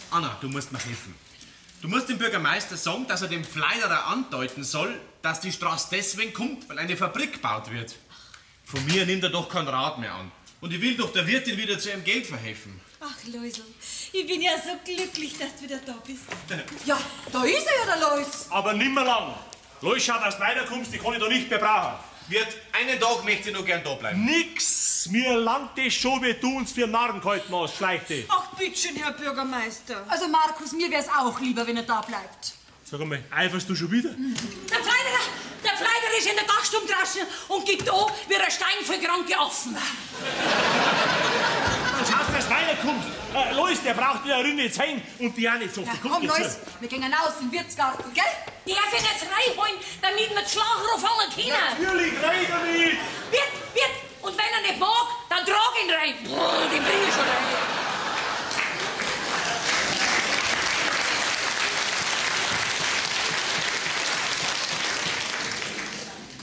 Anna, du musst mir helfen. Du musst dem Bürgermeister sagen, dass er dem Fleiderer andeuten soll, dass die Straße deswegen kommt, weil eine Fabrik gebaut wird. Von mir nimmt er doch kein Rat mehr an. Und ich will doch der Wirtin wieder zu ihrem Geld verhelfen. Ach, Loisl, ich bin ja so glücklich, dass du wieder da bist. Ja, da ist er ja, der Lois. Aber nimmer lang. Los, schaut, dass du weiterkommst, die kann ich da nicht mehr brauchen. Wirt, einen Tag möchte ich noch gern da bleiben. Nix, mir langt es schon, wie du uns für Narren gehalten hast, Schleichte. Ach, bitteschön, Herr Bürgermeister. Also Markus, mir wär's auch lieber, wenn er da bleibt. Sag einmal, eiferst du schon wieder? Der Fleiderer ist in der Gaststube draußen und gibt an, wie ein Stein voll Kranke offen. Dann schaust du, dass du weiterkommst. Lois, der braucht wieder eine Runde Zähne und die auch nicht so. Ja, komm, Lois, wir gehen raus in den Wirtsgarten, gell? Darf ich jetzt reinholen, damit wir die Schlager auffangen können? Natürlich, rein damit! Wird. Und wenn er nicht mag, dann trag ihn rein. Brrr, den bring ich schon rein.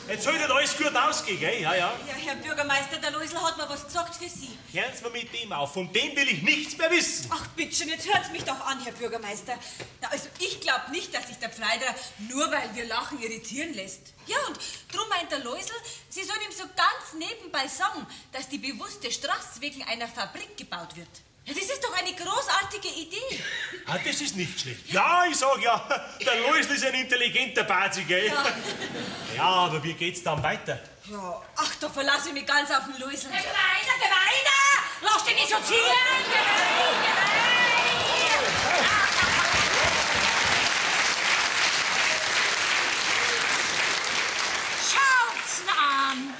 Jetzt soll das alles gut ausgehen, gell? Ja. Ja, Herr Bürgermeister, der Läusel hat mir was gesagt für Sie. Hören Sie mir mit dem auf, von dem will ich nichts mehr wissen. Ach, bitteschön, jetzt hört's mich doch an, Herr Bürgermeister. Na, also, ich glaube nicht, dass sich der Pfleiderer nur weil wir lachen irritieren lässt. Ja, und drum meint der Läusel, Sie sollen ihm so ganz nebenbei sagen, dass die bewusste Straße wegen einer Fabrik gebaut wird. Ja, das ist doch eine großartige Idee. Ah, das ist nicht schlecht. Ja, ich sag ja, der Loisl ist ein intelligenter Bazi, gell? Ja, aber wie geht's dann weiter? Ja, ach, da verlasse ich mich ganz auf den Läusel. Geh weiter! Lass dich nicht so ziehen! Geh Schaut's an!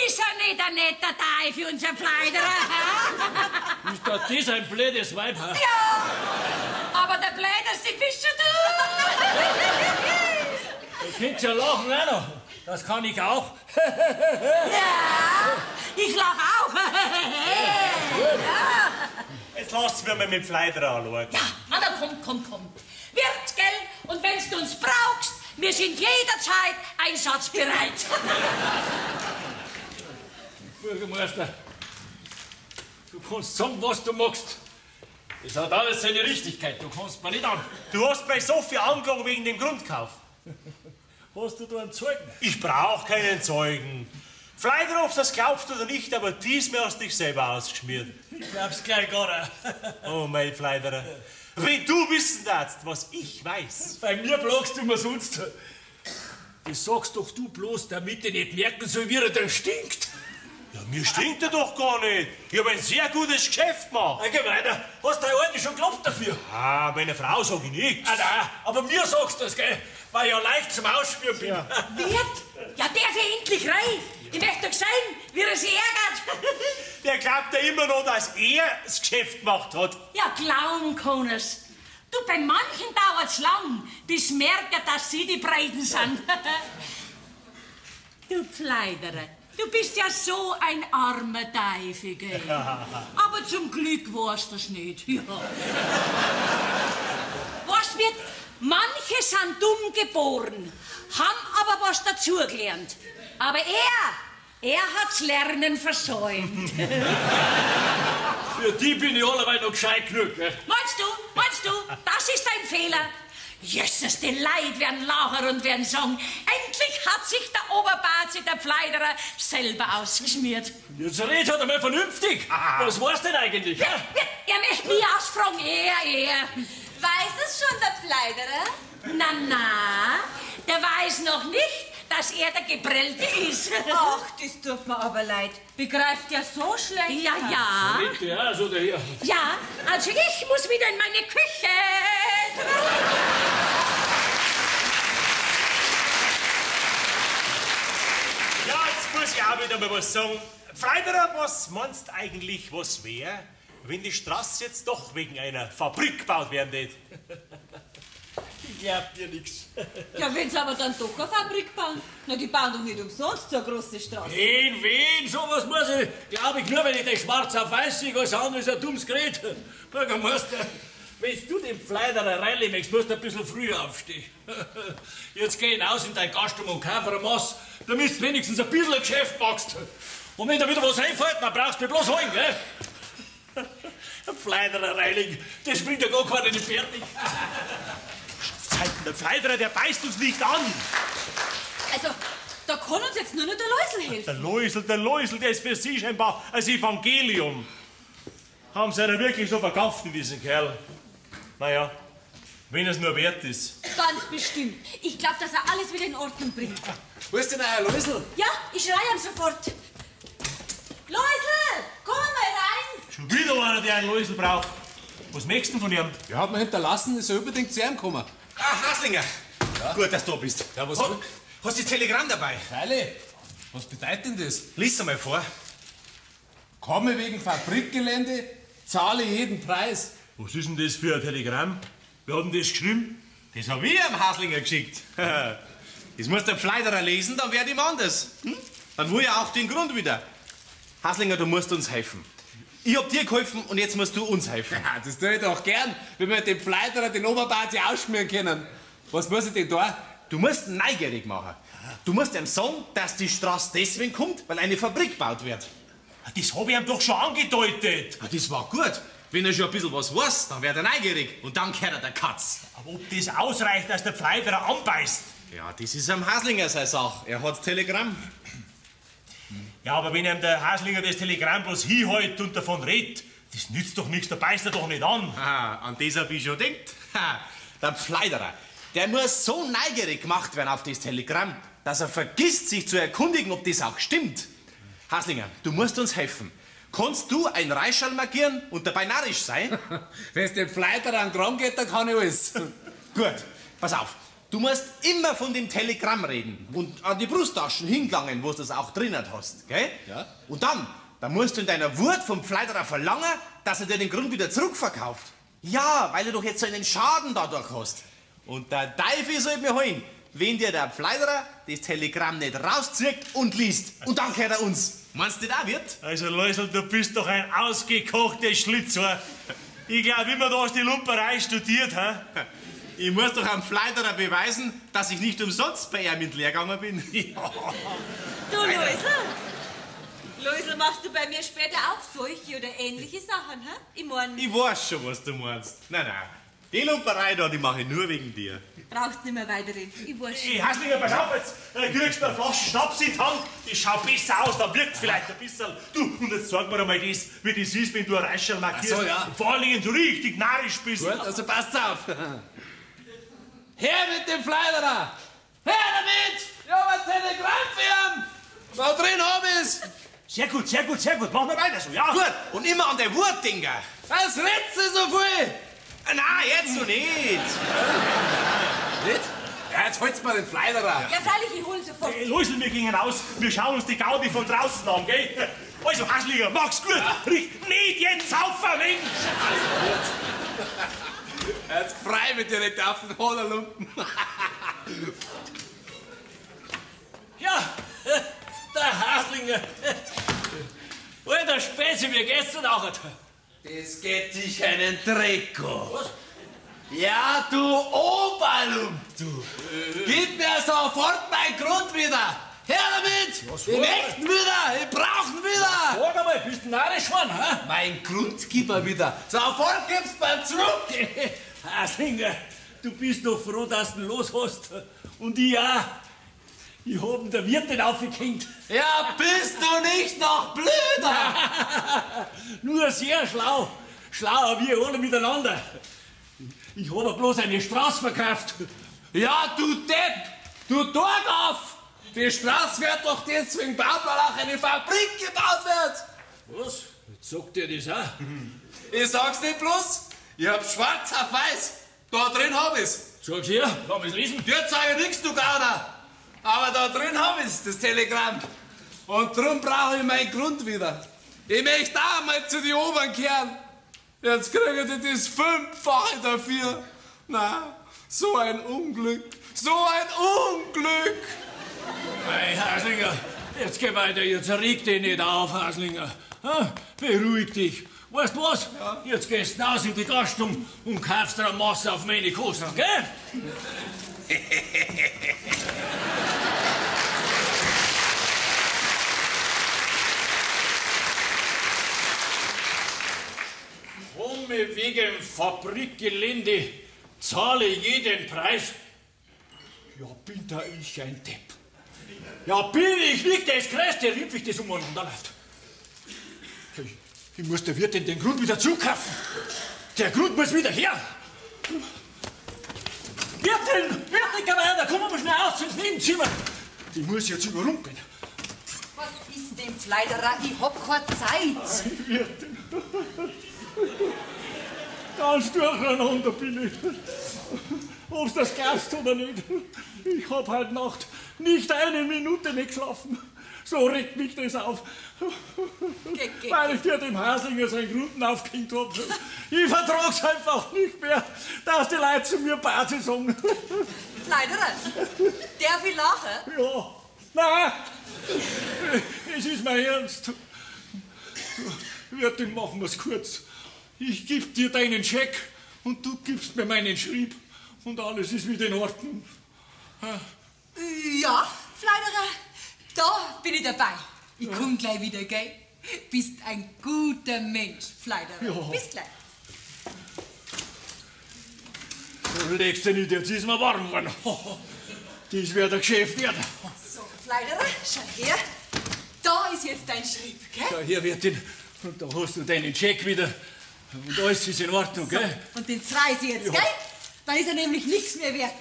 Ist er nicht ein netter Teil für unseren Pfleiderer? Ist da das ein blödes Weib? Ha? Ja, aber der Blödeste bist schon du. Ihr könnt ja lachen auch noch. Das kann ich auch. Ja, ich lach auch. Ja. Jetzt lasst mir mal mit dem Fleiderer anschauen. Ja, dann komm. Wirt, gell? Und wenn's du uns brauchst, wir sind jederzeit einsatzbereit. Bürgermeister, du kannst sagen, was du magst. Das hat alles seine Richtigkeit, du kannst mir nicht an. Du hast bei Sophie angelogen wegen dem Grundkauf. Hast du da einen Zeugen? Ich brauch keinen Zeugen. Fleiderer, ob du das glaubst oder nicht, aber diesmal hast du dich selber ausgeschmiert. Ich glaub's gleich gar nicht. Oh, mein Fleiderer. Wenn du wissen darfst, was ich weiß. Bei mir plagst du mir sonst. Das sagst doch du bloß, damit ich nicht merken soll, wie er da stinkt. Ja, mir stinkt er doch gar nicht. Ich habe ein sehr gutes Geschäft gemacht. Geh weiter. Hast du deine Alte schon gelobt dafür? Ah, meine Frau sag ich nichts. Nein, aber mir sagst du das, gell? Weil ich ja leicht zum Ausspüren bin. Ja. Wirt, ja, darf ich endlich rein? Ich möchte doch sehen, wie er sich ärgert. Der glaubt ja immer noch, dass er das Geschäft gemacht hat. Ja, glauben kann er's. Du, bei manchen dauert's lang, bis merken, dass sie die Breiten sind. Du Pfleiderer, du bist ja so ein armer Teufel, gell? Aber zum Glück warst du's nicht. Ja. Was wird? Manche sind dumm geboren, haben aber was dazugelernt. Aber er hat's Lernen versäumt. Für die bin ich alleweil noch gescheit genug. Gell? Meinst du, das ist dein Fehler? Jesus, die Leute werden lachen und werden sagen, endlich hat sich der Oberbazi, der Pfleiderer, selber ausgeschmiert. Jetzt red halt einmal vernünftig. Was war's denn eigentlich? Ja? Er möchte mich ausfragen, er. Weiß es schon der Pfleiderer? Na, der weiß noch nicht, dass er der Geprellte ist. Ach, das tut mir aber leid. Begreift ja so schlecht. Ja. Bitte, ja, so daher. Ja, also ich muss wieder in meine Küche. Ja, jetzt muss ich auch wieder mal was sagen. Fleiderer, was meinst eigentlich, was wäre, wenn die Straße jetzt doch wegen einer Fabrik gebaut werden würde? Ich glaub dir nix. Ja, wenn sie aber dann doch eine Fabrik bauen. Na, die bauen doch nicht umsonst so eine große Straße. Wen? Sowas muss ich, glaub ich, nur wenn ich den schwarz auf weiß sehe, alles andere ist ein dummes Gerät. Bürgermeister, wenn du den Pfleiderer reinlegst, musst du ein bisschen früher aufstehen. Jetzt geh hinaus in dein Gaststube und kauf ein Maß, damit du wenigstens ein bisschen ein Geschäft machst. Und wenn da wieder was einfällt, dann brauchst du mich bloß holen, gell? Ein Pfleiderer reinlegen, das bringt ja gar keinen fertig. Der Fleiderer, der beißt uns nicht an. Also, da kann uns jetzt nur noch der Läusel helfen. Der Läusel, der ist für Sie scheinbar als Evangelium. Haben Sie einen wirklich so verkauft in diesen Kerl? Naja, Wenn es nur wert ist. Ganz bestimmt. Ich glaube, dass er alles wieder in Ordnung bringt. Wo ist denn euer Läusel? Ja, ich schreie ihm sofort. Läusel, komm mal rein. Schon wieder einer, der einen Läusel braucht. Was möchtest du von ihm? Er hat mir hinterlassen, ich soll unbedingt zu ihm kommen. Ah, Haslinger. Ja? Gut, dass du da bist. Ja, was? Hast du das Telegramm dabei? Freilich. Was bedeutet denn das? Lies einmal vor. Komme wegen Fabrikgelände, zahle jeden Preis. Was ist denn das für ein Telegramm? Wer hat denn das geschrieben? Das hab ich am Haslinger geschickt. Das muss der Pfleiderer lesen, dann wird ihm anders. Dann will er auch den Grund wieder. Haslinger, du musst uns helfen. Ich hab dir geholfen und jetzt musst du uns helfen. Ja, das tue ich doch gern, wenn wir dem Pfleiderer den Oberbazi ausschmieren können. Was muss ich denn da? Du musst ihn neugierig machen. Du musst ihm sagen, dass die Straße deswegen kommt, weil eine Fabrik gebaut wird. Das hab ich ihm doch schon angedeutet. Ja, das war gut. Wenn er schon ein bisschen was weiß, dann wird er neugierig und dann kehrt er der Katz. Aber ob das ausreicht, dass der Pfleiderer anbeißt? Ja, das ist am Haslinger seine Sache. Er hat das Telegramm. Ja, aber wenn ihm der Haslinger das Telegramm bloß hinhält und davon redet, das nützt doch nichts, da beißt er doch nicht an. Ah, an das hab ich schon gedacht. Der Pfleiderer, der muss so neugierig gemacht werden auf das Telegramm, dass er vergisst, sich zu erkundigen, ob das auch stimmt. Haslinger, du musst uns helfen. Kannst du ein Reischal markieren und dabei narrisch sein? Wenn es dem Pfleiderer an den Kram geht, dann kann ich alles. Gut, pass auf. Du musst immer von dem Telegramm reden und an die Brusttaschen hingelangen, wo du das auch drinnen hast, gell? Ja. Und dann musst du in deiner Wut vom Pfleiderer verlangen, dass er dir den Grund wieder zurückverkauft. Ja, weil du doch jetzt so einen Schaden dadurch hast. Und der Teufel soll mir holen, wenn dir der Pfleiderer das Telegramm nicht rauszieht und liest. Und dann kehrt er uns. Meinst du, das auch wird? Also Läusel, du bist doch ein ausgekochtes Schlitzohr. Ich glaube immer, du hast die Lumperei studiert, hä? Ich muss doch am Pfleiderer beweisen, dass ich nicht umsonst bei ihm in die Lehre gegangen bin. Ja. Du, Läusel. Läusel, machst du bei mir später auch solche oder ähnliche Sachen, hä? Ich mein, Ich weiß schon, was du meinst. Nein, die Lumperei da, die mache ich nur wegen dir. brauchst nicht mehr weiterreden. Ich weiß schon. Hey, Haslinger, pass auf jetzt. Kriegst du eine Flasche Schnaps in die Hand, das schaut besser aus, da wirkt vielleicht ein bisschen. Du, und jetzt sag mir einmal das, wie das ist, wenn du ein Reischel markierst. Ach so, ja. Vor allen Dingen so richtig narrisch bist. Gut, also passt auf. Her mit dem Pfleiderer! Her damit! Ich hab ein Telegramm für ihn! Da drin hab ich's! Sehr gut, sehr gut, sehr gut. Mach mal weiter so, ja? Gut, und immer an der Wut denken. Was redst du so viel? Nein, jetzt noch nicht. Nicht? Ja, jetzt holt's mal den Pfleiderer. Ja, freilich, ich hol ihn sofort. Hey, Läusel, wir gehen raus. Wir schauen uns die Gaudi von draußen an, gell? Also, Haslinger, mach's gut. Nicht jetzt saufen, Mensch! Jetzt frei mit direkt auf den Hoderlumpen. Ja, der Haslinger. Alter Späße, wie geht's denn auch? Das geht dich einen Dreck an. Was? Ja, du Oberlump, du. Gib mir sofort meinen Grund wieder. Her damit! Ich möchte ihn wieder! Ich brauch ihn wieder! Sag einmal, bist du narrisch geworden, hä? Mein Grund gib er wieder. Sofort gibst du mir zurück! Haslinger, du bist doch froh, dass du ihn los hast. Und ich auch. Ich hab ihn der Wirt nicht aufgehängt. Ja, bist du nicht noch blöder? Nur sehr schlau. Schlauer wie alle miteinander. Ich hab ihm bloß eine Straße verkauft. Ja, du Depp! Du Dorgauf! Die Straße wird doch deswegen baut, weil auch eine Fabrik gebaut wird! Was? Jetzt sagt ihr das auch? Ich sag's nicht bloß, ich hab's schwarz auf weiß. Da drin hab ich's. Sag's her, kann ich's lesen? Jetzt sag ich nix, du Gauner. Aber da drin hab ich's, das Telegramm. Und drum brauche ich meinen Grund wieder. Ich möchte auch mal zu den Obern kehren. Jetzt kriegen die das 5-fache dafür. Na, so ein Unglück. So ein Unglück. Hey, Haslinger, jetzt geh weiter, jetzt reg dich nicht auf, Haslinger. Beruhig dich. Weißt du was? Ja. Jetzt gehst du raus in die Gastung und kaufst dir eine Masse auf meine Kosten, gell? Komme wegen Fabrikgelände, zahle jeden Preis. Ja, bin da ich ein Depp. Ja, bin ich nicht das größte Rimpfig, das umeinander läuft. Ich muss der Wirtin den Grund wieder zukaufen. Der Grund muss wieder her. Wirtin, Commander, komm mal schnell aus ins Nebenzimmer. Die muss jetzt überrumpeln. Was ist denn, Fleiderer? Ich hab keine Zeit. Wirtin. Ganz durcheinander bin ich. Ob's das glaubst oder nicht. Ich hab heute Nacht nicht eine Minute nicht geschlafen. So regt mich das auf. Weil ich dir dem Haslinger seinen Grunden aufgehängt hab. Ich vertrag's einfach nicht mehr, dass die Leute zu mir Party sagen. Fleiderer, darf ich lachen? Ja. Nein. Es ist mein Ernst. Wirtin, machen wir's kurz. Ich geb dir deinen Scheck und du gibst mir meinen Schrieb und alles ist wieder in Ordnung. Ja, Fleiderer, da bin ich dabei. Ich komm gleich wieder, gell? Bist ein guter Mensch, Fleiderer. Ja. Bis gleich. Du legst dich nicht, jetzt ist mir warm geworden. Das wird ein Geschäft werden. So, Fleiderer, schau her. Da ist jetzt dein Schrieb, gell? Ja, hier, Wirtin, und da hast du deinen Check wieder. Und alles ist in Ordnung, gell? Und den zerreiß ich jetzt, Ja. gell? Dann ist er nämlich nichts mehr wert.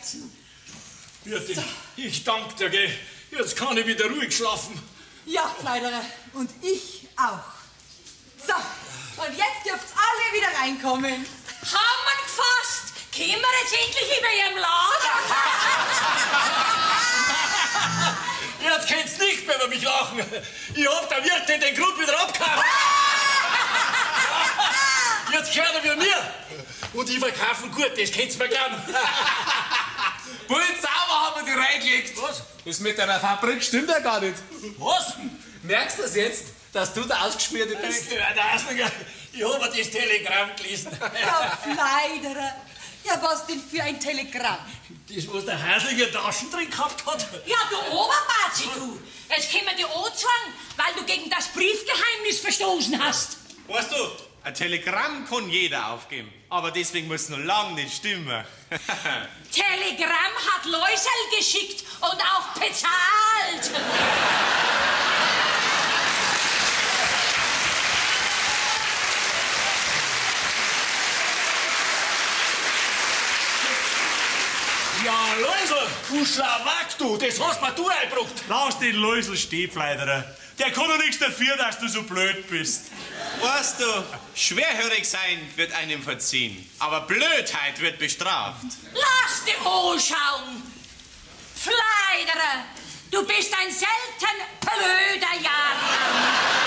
Wirtin, ich danke dir, gell? Jetzt kann ich wieder ruhig schlafen. Ja, Fleiderer. Und ich auch. So, und jetzt dürft's alle wieder reinkommen. Haben wir gefasst? Kommen wir jetzt endlich über ihrem Lager? Jetzt könnt's nicht mehr über mich lachen. Ich hab der Wirtin den Grund wieder abgekauft. Jetzt gehört er wieder mir. Und ich verkaufe ihn gut, das könnt's mir glauben. Bald sauber haben wir die reingelegt. Was? Das mit deiner Fabrik stimmt ja gar nicht. Was? Merkst du das jetzt, dass du der Ausgeschmierte bist? Der Haslinger, ich hab das Telegramm gelesen. Ja, Fleiderer. Ja, was denn für ein Telegramm? Das, was der Haslinger Taschen drin gehabt hat. Ja, du Oberbazi, du. Jetzt können wir dich anzwingen, weil du gegen das Briefgeheimnis verstoßen hast. Weißt du, ein Telegramm kann jeder aufgeben, aber deswegen muss es noch lange nicht stimmen. Telegramm hat Läusel geschickt und auch bezahlt. Ja, Läusel, du Schlawak, du, das hast mir du eingebracht. Lass den Läusel stehen, Fleiderer. Der kann doch nichts dafür, dass du so blöd bist. Weißt du, schwerhörig sein wird einem verziehen, aber Blödheit wird bestraft. Lass dich anschauen. Fleiderer, du bist ein selten blöder Jahrgang.